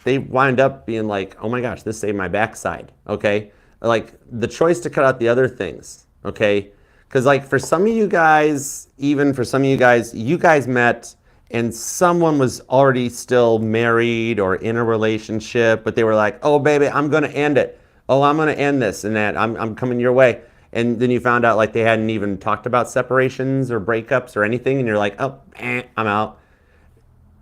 A: they wind up being like, oh my gosh, this saved my backside, okay? Like the choice to cut out the other things, okay? Because like for some of you guys, even for some of you guys met and someone was already still married or in a relationship, but they were like, oh baby, I'm gonna end it. Oh, I'm gonna end this and that. I'm coming your way. and then you found out like they hadn't even talked about separations or breakups or anything, and you're like, oh, I'm out.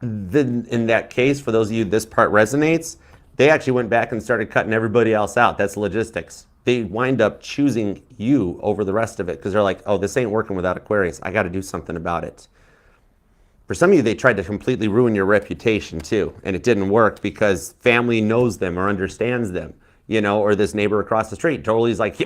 A: Then in that case, for those of you this part resonates, they actually went back and started cutting everybody else out. That's logistics. They wind up choosing you over the rest of it because they're like, oh, this ain't working without Aquarius. I got to do something about it. For some of you, they tried to completely ruin your reputation too, and it didn't work because family knows them or understands them, you know, or this neighbor across the street totally is like,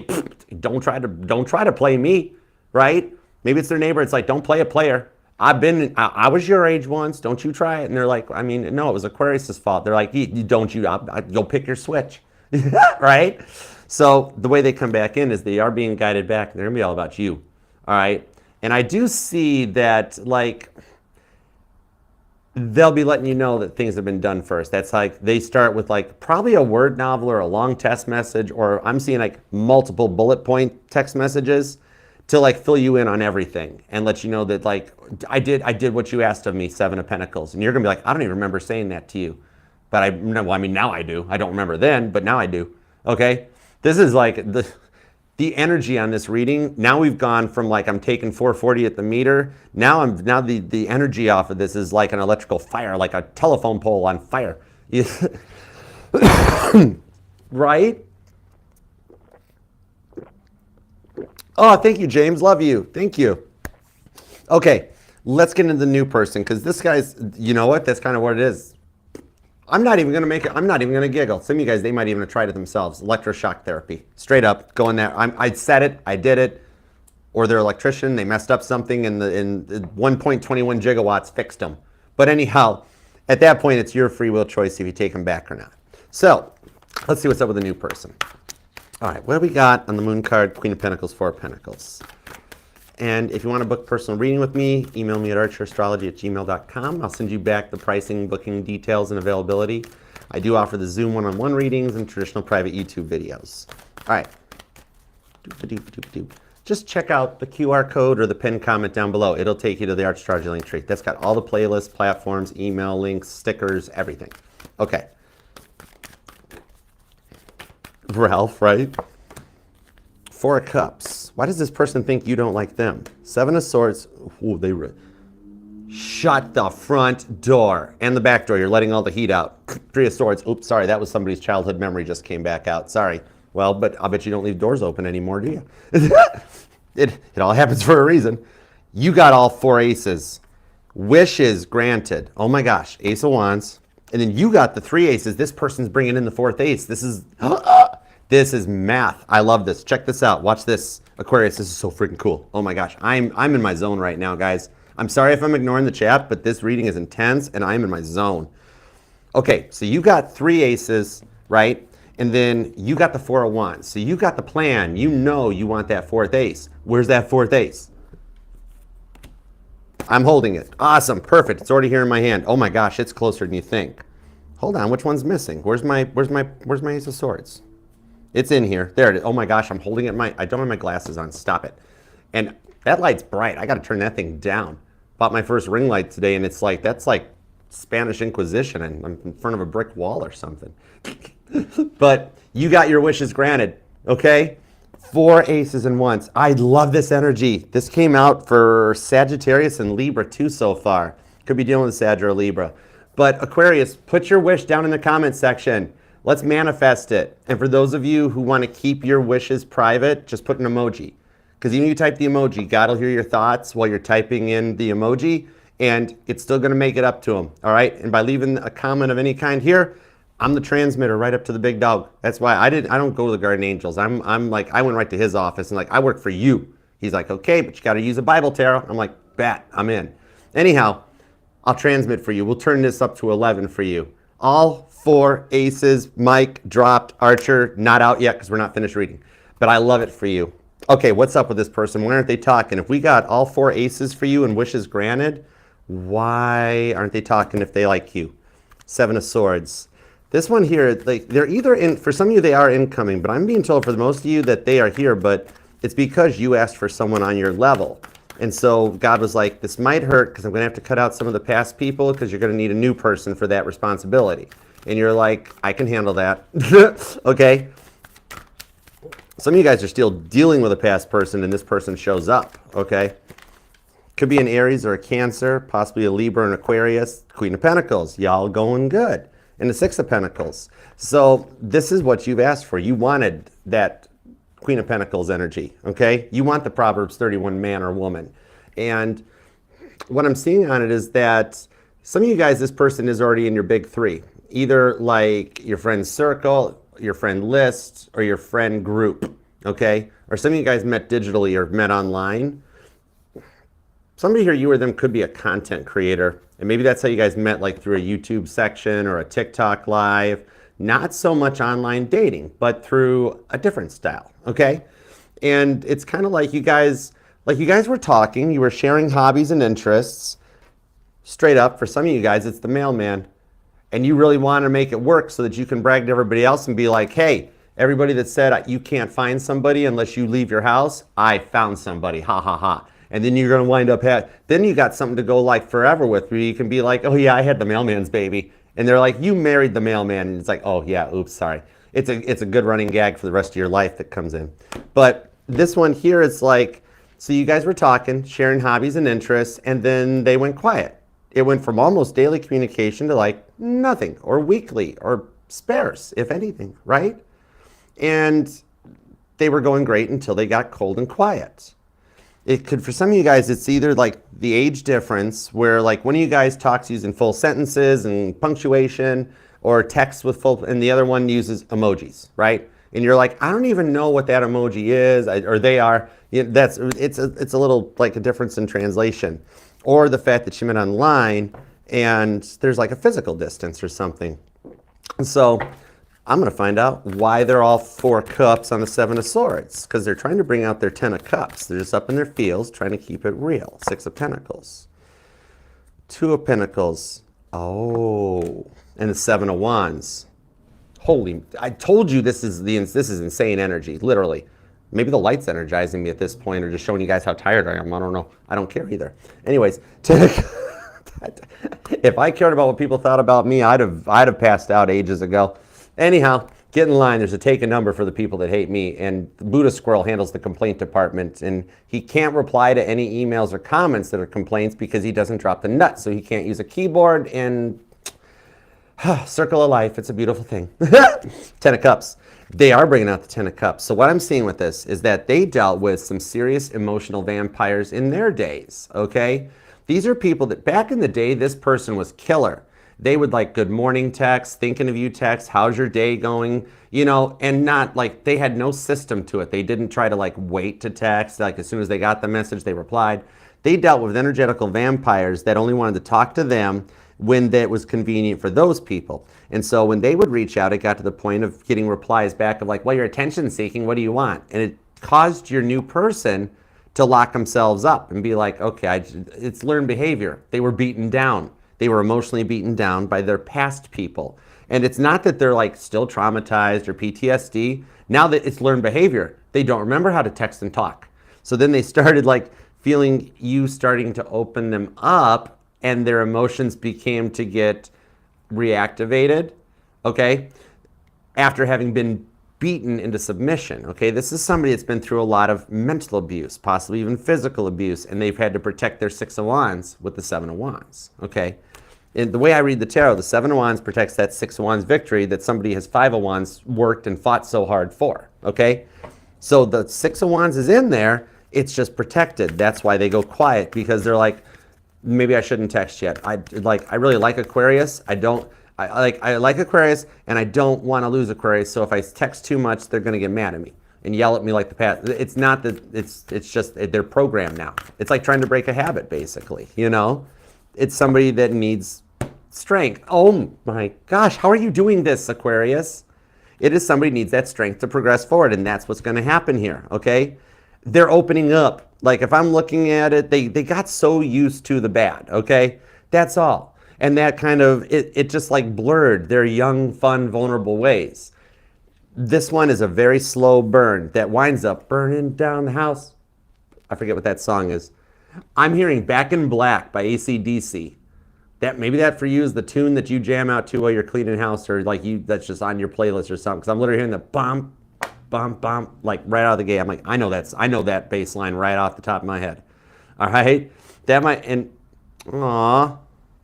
A: don't try to play me, right? Maybe it's their neighbor. It's like, don't play a player. I was your age once. Don't you try it? And they're like, I mean, no, it was Aquarius's fault. They're like, go pick your switch, right? So the way they come back in is they are being guided back. They're gonna be all about you, all right? And I do see that, like, they'll be letting you know that things have been done first. That's like, they start with like probably a word novel or a long text message, or I'm seeing like multiple bullet point text messages to like fill you in on everything and let you know that like, I did what you asked of me, 7 of Pentacles. And you're gonna be like, I don't even remember saying that to you. But well, I mean, now I do. I don't remember then, but now I do, okay? This is like the energy on this reading. Now we've gone from like, I'm taking 440 at the meter. Now the energy off of this is like an electrical fire, like a telephone pole on fire. Right? Oh, thank you, James. Love you. Thank you. Okay, let's get into the new person because this guy's, you know what? That's kind of what it is. I'm not even going to make it. I'm not even going to giggle. Some of you guys, they might even have tried it themselves. Electroshock therapy. Straight up, go in there. I said it. I did it. Or their electrician, they messed up something and in 1.21 gigawatts fixed them. But anyhow, at that point, it's your free will choice if you take them back or not. So let's see what's up with the new person. All right, what do we got on the moon card? Queen of Pentacles, 4 of Pentacles. And if you want to book personal reading with me, email me at archerastrology@gmail.com. I'll send you back the pricing, booking details, and availability. I do offer the Zoom one-on-one readings and traditional private YouTube videos. All right. Just check out the QR code or the pinned comment down below. It'll take you to the Astrology link tree. That's got all the playlists, platforms, email links, stickers, everything. Okay. Ralph, right? 4 of Cups. Why does this person think you don't like them? 7 of Swords. Ooh, shut the front door and the back door. You're letting all the heat out. 3 of Swords. Oops, sorry. That was somebody's childhood memory just came back out. Sorry. Well, but I'll bet you don't leave doors open anymore, do you? It all happens for a reason. You got all 4 aces. Wishes granted. Oh my gosh. Ace of Wands. And then you got the 3 aces. This person's bringing in the 4th ace. This is math. I love this. Check this out. Watch this, Aquarius. This is so freaking cool. Oh my gosh. I'm in my zone right now, guys. I'm sorry if I'm ignoring the chat, but this reading is intense and I'm in my zone. Okay, so you got 3 aces, right? And then you got the 4 of Wands. So you got the plan. You know you want that 4th ace. Where's that 4th ace? I'm holding it. Awesome. Perfect. It's already here in my hand. Oh my gosh, it's closer than you think. Hold on. Which one's missing? Where's my Ace of Swords? It's in here. There it is. Oh my gosh, I'm holding it. I don't have my glasses on. Stop it. And that light's bright. I got to turn that thing down. Bought my first ring light today, and it's like, that's like Spanish Inquisition, and I'm in front of a brick wall or something. But you got your wishes granted, okay? 4 aces and 1s. I love this energy. This came out for Sagittarius and Libra too so far. Could be dealing with Sag or Libra. But Aquarius, put your wish down in the comment section. Let's manifest it. And for those of you who want to keep your wishes private, just put an emoji. Because even if you type the emoji, God will hear your thoughts while you're typing in the emoji, and it's still going to make it up to him, all right? And by leaving a comment of any kind here, I'm the transmitter right up to the big dog. That's why I don't go to the Guardian Angels. I'm like, I went right to his office and like, I work for you. He's like, okay, but you got to use a Bible tarot. I'm like, bet, I'm in. Anyhow, I'll transmit for you. We'll turn this up to 11 for you. All 4 aces. Mike dropped. Archer not out yet because we're not finished reading. But I love it for you. Okay, what's up with this person? Why aren't they talking? If we got all 4 aces for you and wishes granted, why aren't they talking if they like you? 7 of Swords. This one here, they're either in, for some of you they are incoming, but I'm being told for most of you that they are here, but it's because you asked for someone on your level. And so God was like, this might hurt because I'm going to have to cut out some of the past people because you're going to need a new person for that responsibility. And you're like, I can handle that. Okay. Some of you guys are still dealing with a past person and this person shows up, okay? Could be an Aries or a Cancer, possibly a Libra and Aquarius. Queen of Pentacles, y'all going good. And the Six of Pentacles. So this is what you've asked for. You wanted that Queen of Pentacles energy, okay? You want the Proverbs 31 man or woman. And what I'm seeing on it is that some of you guys, this person is already in your big three. Either like your friend's circle, your friend list, or your friend group, okay? Or some of you guys met digitally or met online. Somebody here, you or them, could be a content creator. And maybe that's how you guys met, like through a YouTube section or a TikTok live. Not so much online dating, but through a different style, okay? And it's kind of like you guys were talking, you were sharing hobbies and interests. Straight up, for some of you guys, it's the mailman. And you really want to make it work so that you can brag to everybody else and be like, hey, everybody that said you can't find somebody unless you leave your house, I found somebody, ha ha ha. And then you're going to wind up, then you got something to go like forever with, where you can be like, oh yeah, I had the mailman's baby. And they're like, you married the mailman. And it's like, oh yeah, oops, sorry. It's a good running gag for the rest of your life that comes in. But this one here is like, so you guys were talking, sharing hobbies and interests, and then they went quiet. It went from almost daily communication to like nothing, or weekly, or sparse, if anything, right? And they were going great until they got cold and quiet. It could, for some of you guys, it's either like the age difference, where like one of you guys talks using full sentences and punctuation, or text with full, and the other one uses emojis, right? And you're like, I don't even know what that emoji is, or they are. It's a little like a difference in translation, or the fact that you met online and there's like a physical distance or something. And so I'm going to find out why they're all 4 cups on the 7 of Swords, because they're trying to bring out their 10 of Cups. They're just up in their feels, trying to keep it real. 6 of Pentacles, 2 of Pentacles, oh, and the 7 of Wands. Holy, I told you this is insane energy, literally. Maybe the light's energizing me at this point, or just showing you guys how tired I am. I don't know. I don't care either. Anyways, if I cared about what people thought about me, I'd have passed out ages ago. Anyhow, get in line. There's a take a number for the people that hate me, and Buddha Squirrel handles the complaint department, and he can't reply to any emails or comments that are complaints because he doesn't drop the nut, so he can't use a keyboard. And circle of life, it's a beautiful thing. 10 of Cups. They are bringing out the 10 of Cups. So what I'm seeing with this is that they dealt with some serious emotional vampires in their days, okay? These are people that back in the day, this person was killer. They would like good morning text, thinking of you text, how's your day going? You know, and not like, they had no system to it. They didn't try to like wait to text. Like as soon as they got the message, they replied. They dealt with energetical vampires that only wanted to talk to them when that was convenient for those people. And so when they would reach out, it got to the point of getting replies back of like, well, you're attention seeking, what do you want? And it caused your new person to lock themselves up and be like, okay, it's learned behavior. They were beaten down. They were emotionally beaten down by their past people. And it's not that they're like still traumatized or PTSD. Now that it's learned behavior, they don't remember how to text and talk. So then they started like feeling you starting to open them up, and their emotions became to get reactivated, okay, after having been beaten into submission, okay? This is somebody that's been through a lot of mental abuse, possibly even physical abuse, and they've had to protect their 6 of Wands with the 7 of Wands, okay? And the way I read the tarot, the 7 of Wands protects that 6 of Wands victory that somebody has 5 of Wands worked and fought so hard for, okay? So the 6 of Wands is in there, it's just protected. That's why they go quiet, because they're like, maybe I shouldn't text yet. I really like Aquarius. I like Aquarius, and I don't want to lose Aquarius. So if I text too much, they're going to get mad at me and yell at me like the past. It's not that it's just they're programmed now. It's like trying to break a habit, basically. You know, it's somebody that needs strength. Oh my gosh, how are you doing this, Aquarius? It is somebody needs that strength to progress forward, and that's what's going to happen here. Okay, they're opening up. Like if I'm looking at it, they got so used to the bad, okay? That's all. And that kind of, it just like blurred their young, fun, vulnerable ways. This one is a very slow burn that winds up burning down the house. I forget what that song is. I'm hearing Back in Black by AC/DC. Maybe that for you is the tune that you jam out to while you're cleaning house, or like that's just on your playlist or something. Because I'm literally hearing the bum, bump, bump, like right out of the gate. I'm like, I know that bass line right off the top of my head. All right, that might, and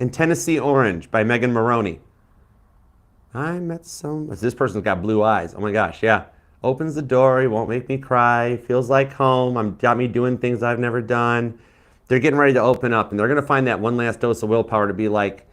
A: in Tennessee Orange by Megan Maroney. I met this person's got blue eyes. Oh my gosh, yeah. Opens the door, he won't make me cry, feels like home, got me doing things I've never done. They're getting ready to open up, and they're gonna find that one last dose of willpower to be like,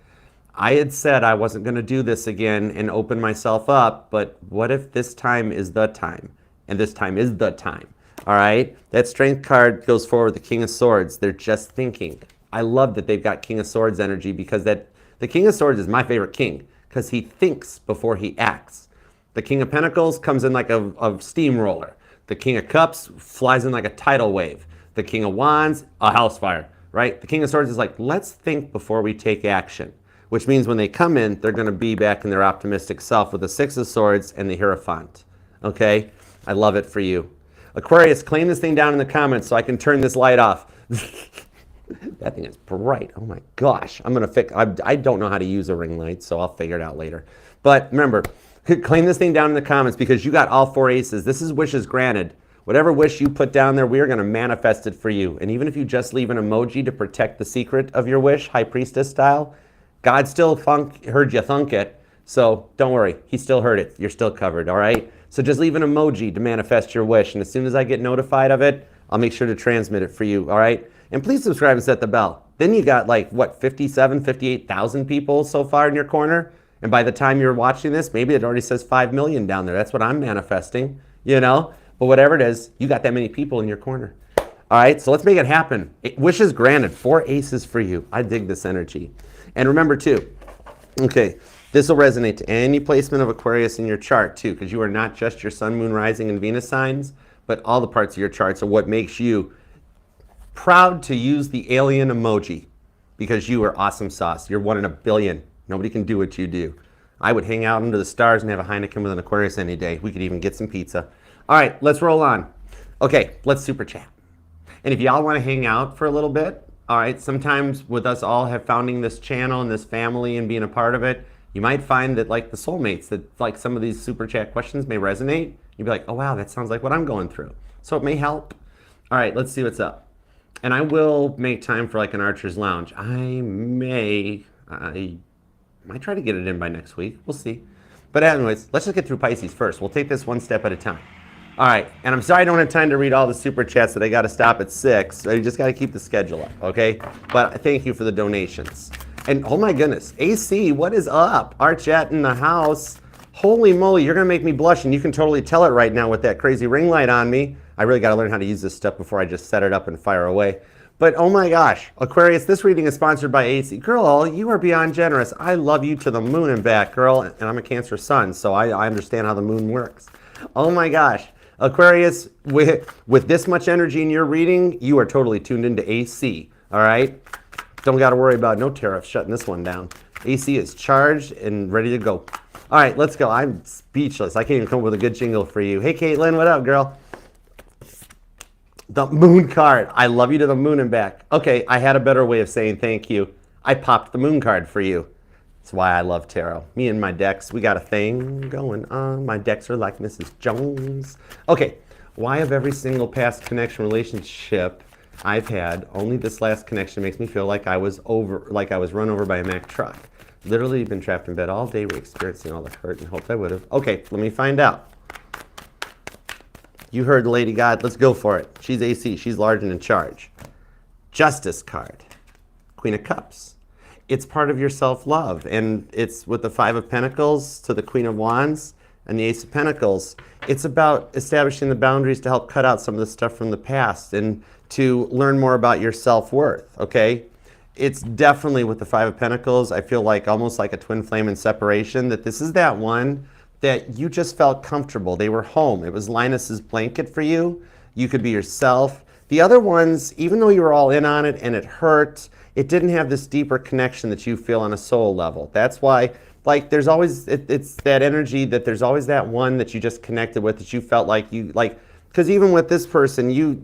A: I had said I wasn't gonna do this again and open myself up, but what if this time is the time? And this time is the time, all right? That strength card goes forward, the King of Swords. They're just thinking. I love that they've got King of Swords energy because the King of Swords is my favorite king because he thinks before he acts. The King of Pentacles comes in like a steamroller. The King of Cups flies in like a tidal wave. The King of Wands, a house fire, right? The King of Swords is like, let's think before we take action, which means when they come in, they're going to be back in their optimistic self with the Six of Swords and the Hierophant, okay? I love it for you. Aquarius, claim this thing down in the comments so I can turn this light off. That thing is bright. Oh my gosh. I'm going to fix, I don't know how to use a ring light, so I'll figure it out later. But remember, claim this thing down in the comments because you got all 4 aces. This is wishes granted. Whatever wish you put down there, we are going to manifest it for you. And even if you just leave an emoji to protect the secret of your wish, High Priestess style, God still heard you thunk it. So don't worry. He still heard it. You're still covered, all right? So just leave an emoji to manifest your wish. And as soon as I get notified of it, I'll make sure to transmit it for you, all right? And please subscribe and set the bell. Then you got like, what, 58,000 people so far in your corner? And by the time you're watching this, maybe it already says 5 million down there. That's what I'm manifesting, you know? But whatever it is, you got that many people in your corner. All right, so let's make it happen. Wishes granted, 4 aces for you. I dig this energy. And remember too, okay, this will resonate to any placement of Aquarius in your chart too, because you are not just your sun, moon, rising, and Venus signs, but all the parts of your charts are what makes you proud to use the alien emoji because you are awesome sauce. You're 1 in a billion. Nobody can do what you do. I would hang out under the stars and have a Heineken with an Aquarius any day. We could even get some pizza. All right, let's roll on. Okay, let's super chat. And if y'all want to hang out for a little bit, all right, sometimes with us all founding this channel and this family and being a part of it, you might find that like the soulmates, that like some of these super chat questions may resonate. You'd be like, oh wow, that sounds like what I'm going through. So it may help. All right, let's see what's up. And I will make time for like an Archer's Lounge. I might try to get it in by next week. We'll see. But anyways, let's just get through Pisces first. We'll take this one step at a time. All right, and I'm sorry I don't have time to read all the super chats that I got to stop at 6. So you just got to keep the schedule up, okay? But thank you for the donations. And oh my goodness, AC, what is up? Our chat in the house. Holy moly, you're going to make me blush, and you can totally tell it right now with that crazy ring light on me. I really got to learn how to use this stuff before I just set it up and fire away. But oh my gosh, Aquarius, this reading is sponsored by AC. Girl, you are beyond generous. I love you to the moon and back, girl. And I'm a Cancer sun, so I understand how the moon works. Oh my gosh. Aquarius, with this much energy in your reading, you are totally tuned into AC, all right? Don't got to worry about no tariffs shutting this one down. AC is charged and ready to go. All right, let's go. I'm speechless. I can't even come up with a good jingle for you. Hey, Caitlin, what up, girl? The moon card. I love you to the moon and back. Okay, I had a better way of saying thank you. I popped the moon card for you. That's why I love tarot. Me and my decks, we got a thing going on. My decks are like Mrs. Jones. Okay, why of every single past connection relationship I've had, only this last connection makes me feel like I was run over by a Mack truck. Literally been trapped in bed all day, experiencing all the hurt and hope I would have. Okay, let me find out. You heard Lady God, let's go for it. She's AC, she's large and in charge. Justice card, Queen of Cups. It's part of your self-love, and it's with the 5 of Pentacles to the Queen of Wands and the Ace of Pentacles. It's about establishing the boundaries to help cut out some of the stuff from the past and to learn more about your self-worth, okay? It's definitely with the 5 of Pentacles, I feel like almost like a twin flame in separation, that this is that one that you just felt comfortable. They were home. It was Linus's blanket for you. You could be yourself. The other ones, even though you were all in on it and it hurt, it didn't have this deeper connection that you feel on a soul level. That's why, like, there's always, it's that energy that there's always that one that you just connected with that you felt like you, like, because even with this person, you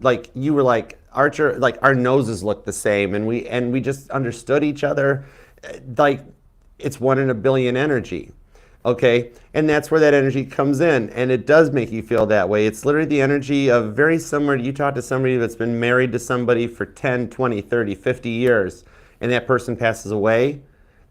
A: were like, Archer, like, our noses looked the same, and we just understood each other. Like, it's 1 in a billion energy. okay? And that's where that energy comes in, and it does make you feel that way. It's literally the energy of very similar, you talk to somebody that's been married to somebody for 10, 20, 30, 50 years, and that person passes away,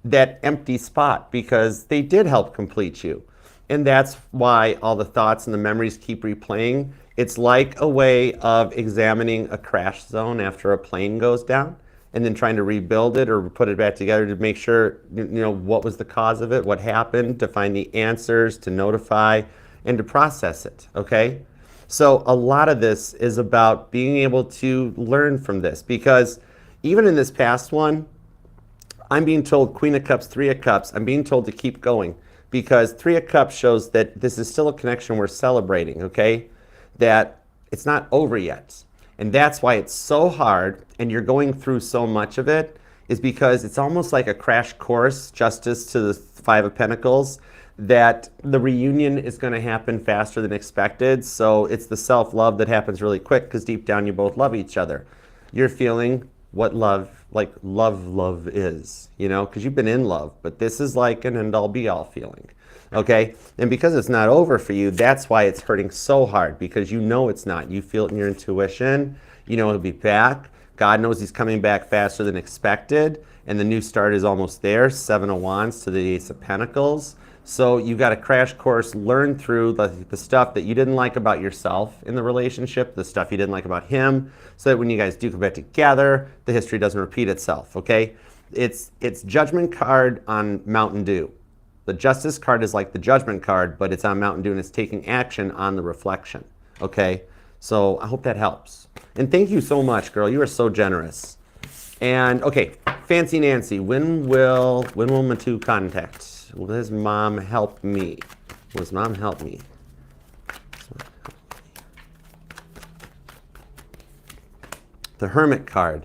A: that empty spot, because they did help complete you. And that's why all the thoughts and the memories keep replaying. It's like a way of examining a crash zone after a plane goes down, and then trying to rebuild it or put it back together to make sure, you know, what was the cause of it, what happened, to find the answers, to notify, and to process it, okay? So a lot of this is about being able to learn from this, because even in this past one, I'm being told Queen of Cups, Three of Cups, I'm being told to keep going, because Three of Cups shows that this is still a connection we're celebrating, okay? That it's not over yet. And that's why it's so hard, and you're going through so much of it, is because it's almost like a crash course, justice to the Five of Pentacles, that the reunion is going to happen faster than expected. So it's the self-love that happens really quick, because deep down you both love each other. You're feeling what love, like love is, you know, because you've been in love, but this is like an end-all be-all feeling. Okay, and because it's not over for you, that's why it's hurting so hard, because you know it's not. You feel it in your intuition. You know he'll be back. God knows he's coming back faster than expected, and the new start is almost there. Seven of Wands to the Ace of Pentacles. So you got a crash course, learn through the stuff that you didn't like about yourself in the relationship, the stuff you didn't like about him, so that when you guys do come back together, the history doesn't repeat itself, okay? It's Judgment card on Mountain Dew. The Justice card is like the Judgment card, but it's on Mountain Dew, and it's taking action on the reflection, okay? So I hope that helps. And thank you so much, girl. You are so generous. And, okay, Fancy Nancy, when will Matu contact? Will his mom help me? Will his mom help me? The Hermit card.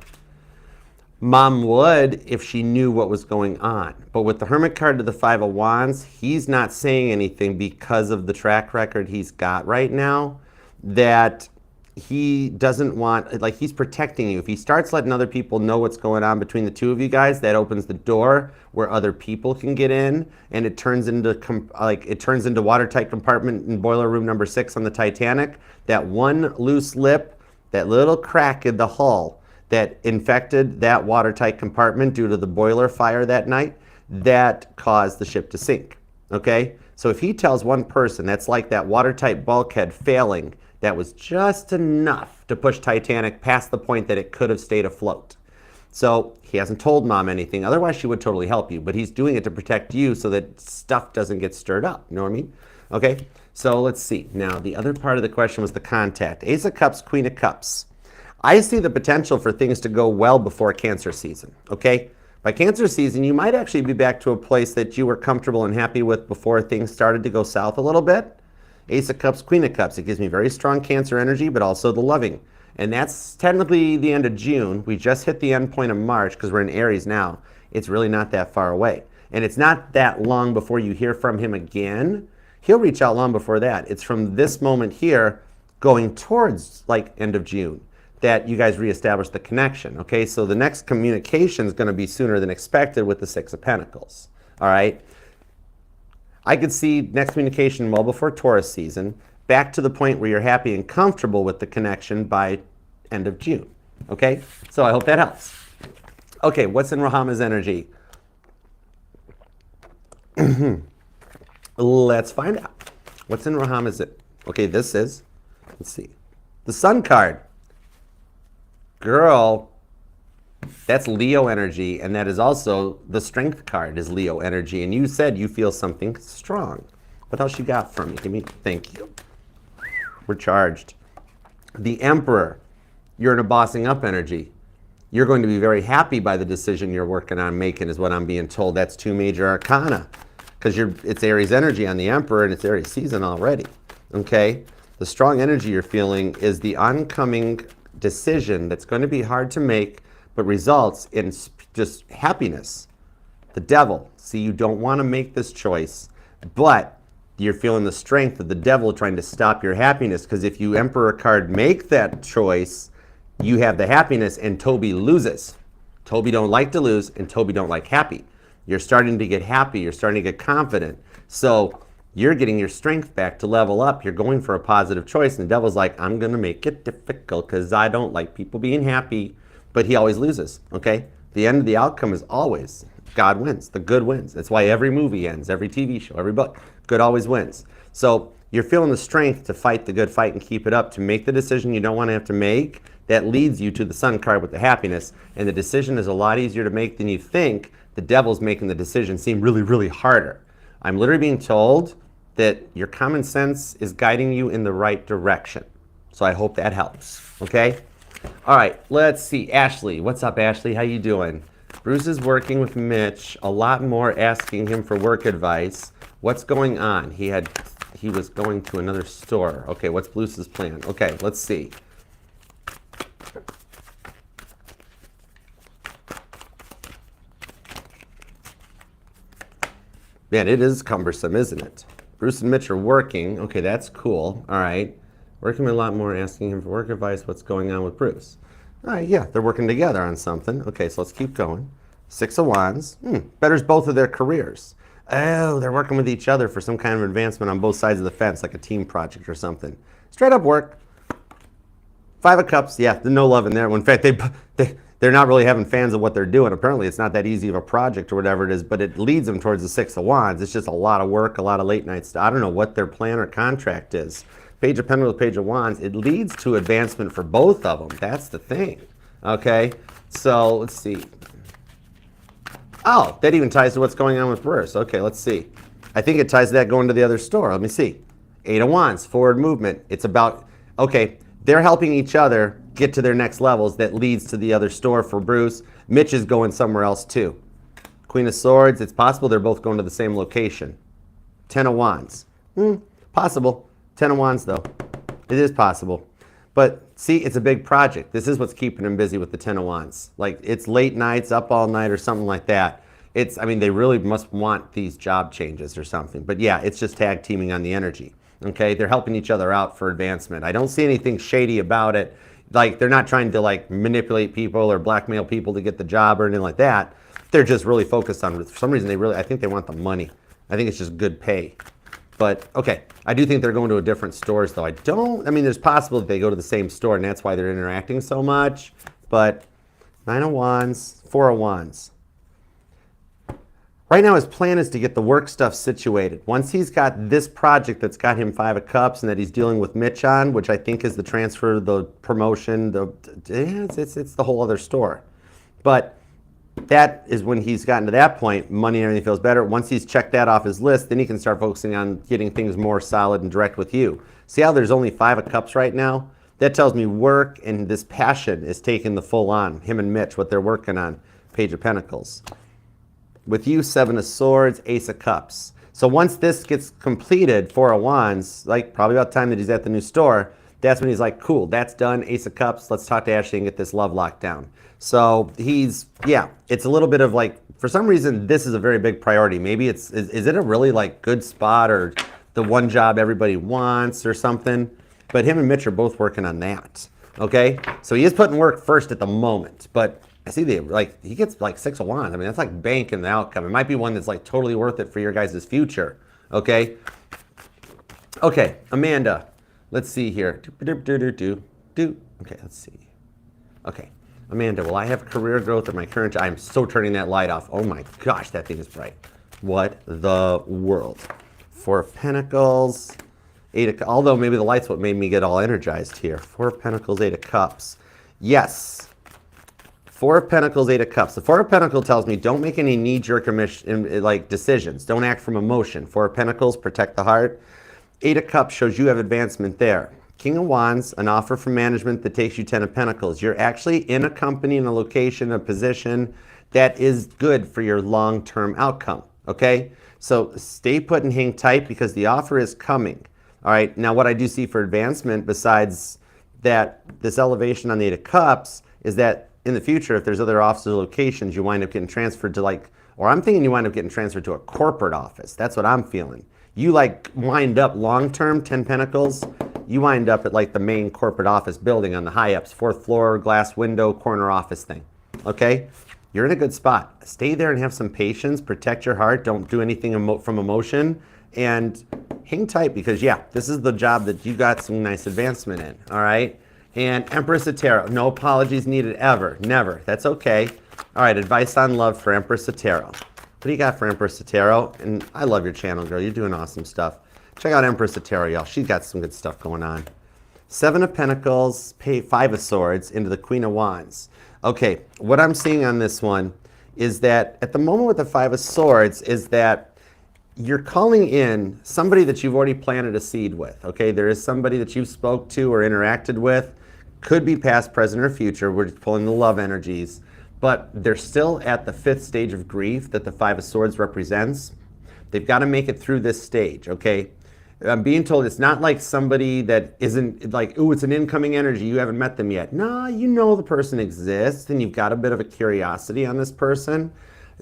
A: Mom would if she knew what was going on. But with the Hermit card to the Five of Wands, he's not saying anything because of the track record he's got right now, that he doesn't want, like, he's protecting you. If he starts letting other people know what's going on between the two of you guys, that opens the door where other people can get in, and it turns into watertight compartment in boiler room number 6 on the Titanic. That one loose lip, that little crack in the hull that infected that watertight compartment due to the boiler fire that night, that caused the ship to sink, okay? So if he tells one person, that's like that watertight bulkhead failing, that was just enough to push Titanic past the point that it could have stayed afloat. So he hasn't told Mom anything, otherwise she would totally help you, but he's doing it to protect you so that stuff doesn't get stirred up, you know what I mean? Okay, so let's see. Now, the other part of the question was the contact. Ace of Cups, Queen of Cups. I see the potential for things to go well before Cancer season, okay? By Cancer season, you might actually be back to a place that you were comfortable and happy with before things started to go south a little bit. Ace of Cups, Queen of Cups. It gives me very strong Cancer energy, but also the loving. And that's technically the end of June. We just hit the end point of March because we're in Aries now. It's really not that far away. And it's not that long before you hear from him again. He'll reach out long before that. It's from this moment here going towards like end of June that you guys reestablish the connection, okay? So the next communication is gonna be sooner than expected with the Six of Pentacles, all right? I could see next communication well before Taurus season, back to the point where you're happy and comfortable with the connection by end of June, okay? So I hope that helps. Okay, what's in Rahama's energy? Let's find out. What's in Rahama's? Okay, this is, let's see, the Sun card. Girl, that's Leo energy, and that is also the Strength card is Leo energy, and you said you feel something strong. What else you got for me? Give me, thank you. We're charged. The Emperor, you're in a bossing up energy. You're going to be very happy by the decision you're working on making is what I'm being told. That's 2 major arcana, because it's Aries energy on the Emperor, and it's Aries season already, okay? The strong energy you're feeling is the oncoming decision that's going to be hard to make, but results in just happiness. The Devil. See, you don't want to make this choice, but you're feeling the strength of the Devil trying to stop your happiness, because if you Emperor card make that choice, you have the happiness and Toby loses. Toby don't like to lose, and Toby don't like happy. You're starting to get happy. You're starting to get confident. So you're getting your strength back to level up. You're going for a positive choice. And the devil's like, I'm going to make it difficult because I don't like people being happy. But he always loses, okay? The end of the outcome is always God wins. The good wins. That's why every movie ends, every TV show, every book. Good always wins. So you're feeling the strength to fight the good fight and keep it up, to make the decision you don't want to have to make. That leads you to the sun card with the happiness. And the decision is a lot easier to make than you think. The devil's making the decision seem really, really harder. I'm literally being told that your common sense is guiding you in the right direction. So I hope that helps, okay? All right, let's see. Ashley, what's up, Ashley? How you doing? Bruce is working with Mitch, a lot more, asking him for work advice. What's going on? He was going to another store. Okay, what's Bruce's plan? Okay, let's see. Man, it is cumbersome, isn't it? Bruce and Mitch are working. Okay, that's cool. All right. Working a lot more, asking him for work advice. What's going on with Bruce? All right, yeah, they're working together on something. Okay, so let's keep going. 6 of Wands. Betters both of their careers. Oh, they're working with each other for some kind of advancement on both sides of the fence, like a team project or something. Straight up work. 5 of Cups. Yeah, no love in there. In fact, they're not really having fans of what they're doing. Apparently, it's not that easy of a project or whatever it is, but it leads them towards the 6 of Wands. It's just a lot of work, a lot of late nights. I don't know what their plan or contract is. Page of Pentacles, Page of Wands. It leads to advancement for both of them. That's the thing. Okay, so let's see. Oh, that even ties to what's going on with Bruce. Okay, let's see. I think it ties to that going to the other store. Let me see. 8 of Wands, forward movement. It's about, okay, they're helping each other get to their next levels. That leads to the other store for Bruce. Mitch is going somewhere else too. Queen of Swords, it's possible they're both going to the same location. 10 of Wands. Possible. 10 of Wands though. It is possible. But see, it's a big project. This is what's keeping him busy with the 10 of Wands. Like, it's late nights, up all night or something like that. I mean, they really must want these job changes or something. But yeah, it's just tag teaming on the energy. Okay, they're helping each other out for advancement. I don't see anything shady about it. Like, they're not trying to like manipulate people or blackmail people to get the job or anything like that. They're just really focused on, for some reason, I think they want the money. I think it's just good pay. But okay, I do think they're going to a different stores though. There's possible that they go to the same store and that's why they're interacting so much. But 9 of Wands, 4 of Wands. Right now his plan is to get the work stuff situated. Once he's got this project that's got him 5 of Cups and that he's dealing with Mitch on, which I think is the transfer, the promotion, it's the whole other store. But that is when he's gotten to that point, money and everything feels better. Once he's checked that off his list, then he can start focusing on getting things more solid and direct with you. See how there's only 5 of Cups right now? That tells me work and this passion is taking the full on. Him and Mitch, what they're working on. Page of Pentacles. With you, 7 of Swords, Ace of Cups. So once this gets completed, 4 of Wands, like probably about time that he's at the new store, that's when he's like, cool, that's done, Ace of Cups, let's talk to Ashley and get this love locked down. So it's a little bit of like, for some reason, this is a very big priority. Maybe is it a really like good spot or the one job everybody wants or something? But him and Mitch are both working on that, okay? So he is putting work first at the moment, but I see he gets like 6 of Wands. I mean, that's like banking the outcome. It might be one that's like totally worth it for your guys' future, okay? Okay, Amanda, let's see here. Okay, let's see. Okay. Amanda, will I have career growth at my current job? I'm so turning that light off. Oh my gosh, that thing is bright. What the world? 4 of Pentacles, 8 of Cups. Although maybe the light's what made me get all energized here. 4 of Pentacles, 8 of Cups. Yes. 4 of Pentacles, 8 of Cups. The 4 of Pentacles tells me don't make any knee-jerk decisions. Don't act from emotion. 4 of Pentacles, protect the heart. 8 of Cups shows you have advancement there. King of Wands, an offer from management that takes you 10 of Pentacles. You're actually in a company, in a location, a position that is good for your long-term outcome, okay? So stay put and hang tight because the offer is coming, all right? Now, what I do see for advancement, besides that this elevation on the 8 of Cups, is that in the future, if there's other offices or locations, you wind up getting transferred to or I'm thinking you wind up getting transferred to a corporate office. That's what I'm feeling. You wind up long-term, 10 Pentacles, you wind up at the main corporate office building on the high ups, 4th floor, glass window, corner office thing, okay? You're in a good spot. Stay there and have some patience, protect your heart, don't do anything from emotion, And hang tight because, yeah, this is the job that you got some nice advancement in, all right? And Empress of Tarot, no apologies needed ever, never. That's okay. All right, advice on love for Empress of Tarot. What do you got for Empress of Tarot? And I love your channel, girl. You're doing awesome stuff. Check out Empress of Tarot, y'all. She's got some good stuff going on. 7 of Pentacles, 5 of Swords into the Queen of Wands. Okay, what I'm seeing on this one is that at the moment with the 5 of Swords is that you're calling in somebody that you've already planted a seed with, okay? There is somebody that you've spoke to or interacted with. Could be past, present, or future. We're just pulling the love energies. But they're still at the 5th stage of grief that the 5 of Swords represents. They've got to make it through this stage, okay? I'm being told it's not like somebody that isn't like, ooh, it's an incoming energy, you haven't met them yet. No, you know the person exists and you've got a bit of a curiosity on this person.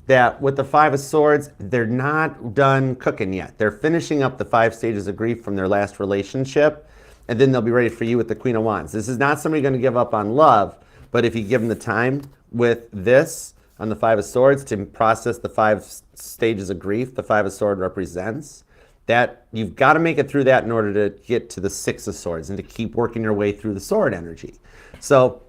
A: That with the 5 of Swords, they're not done cooking yet. They're finishing up the 5 stages of grief from their last relationship, and then they'll be ready for you with the Queen of Wands. This is not somebody going to give up on love, but if you give them the time with this on the 5 of Swords to process the 5 stages of grief the 5 of Swords represents, that you've got to make it through that in order to get to the 6 of Swords and to keep working your way through the sword energy. So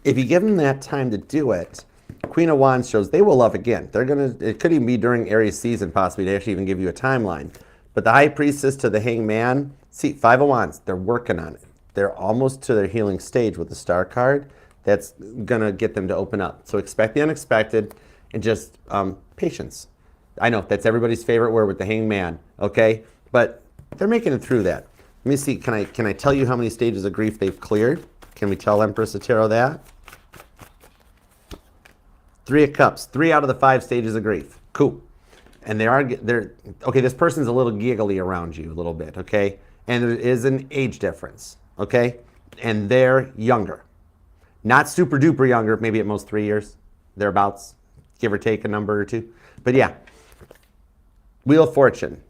A: if you give them that time to do it, Queen of Wands shows they will love again. They're gonna, it could even be during Aries season possibly to actually even give you a timeline. But the High Priestess to the Hangman, see, 5 of Wands, they're working on it. They're almost to their healing stage with the Star card. That's gonna get them to open up. So expect the unexpected and just patience. I know that's everybody's favorite word with the Hangman, okay? But they're making it through that. Let me see, can I tell you how many stages of grief they've cleared? Can we tell Empress of Tarot that? 3 of Cups, 3 out of the 5 stages of grief. Cool. And they're okay, this person's a little giggly around you a little bit, okay? And there is an age difference, okay? And they're younger. Not super duper younger, maybe at most 3 years, thereabouts, give or take a number or two. But yeah, Wheel of Fortune.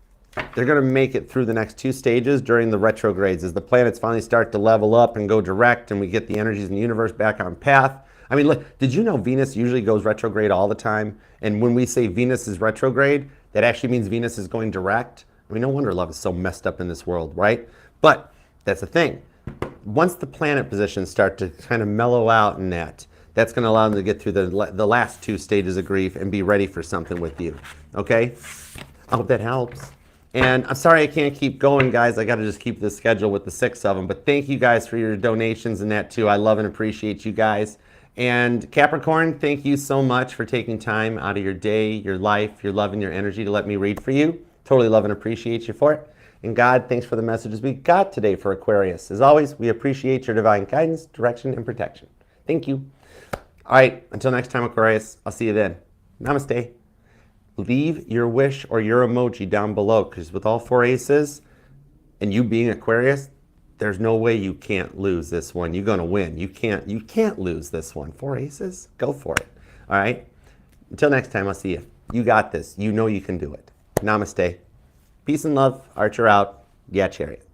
A: They're going to make it through the next 2 stages during the retrogrades as the planets finally start to level up and go direct and we get the energies in the universe back on path. I mean, look, did you know Venus usually goes retrograde all the time? And when we say Venus is retrograde, that actually means Venus is going direct. I mean, no wonder love is so messed up in this world, right? But that's the thing. Once the planet positions start to kind of mellow out in that's going to allow them to get through the last 2 stages of grief and be ready for something with you, okay? I hope that helps. And I'm sorry I can't keep going, guys. I got to just keep the schedule with the 6 of them. But thank you guys for your donations and that too. I love and appreciate you guys. And Capricorn, thank you so much for taking time out of your day, your life, your love, and your energy to let me read for you. Totally love and appreciate you for it. And God, thanks for the messages we got today for Aquarius. As always, we appreciate your divine guidance, direction, and protection. Thank you. All right, until next time, Aquarius, I'll see you then. Namaste. Leave your wish or your emoji down below because with all 4 aces and you being Aquarius, there's no way you can't lose this one. You're going to win. You can't lose this one. 4 aces? Go for it. All right? Until next time, I'll see you. You got this. You know you can do it. Namaste. Peace and love. Archer out. Yeah, Chariot.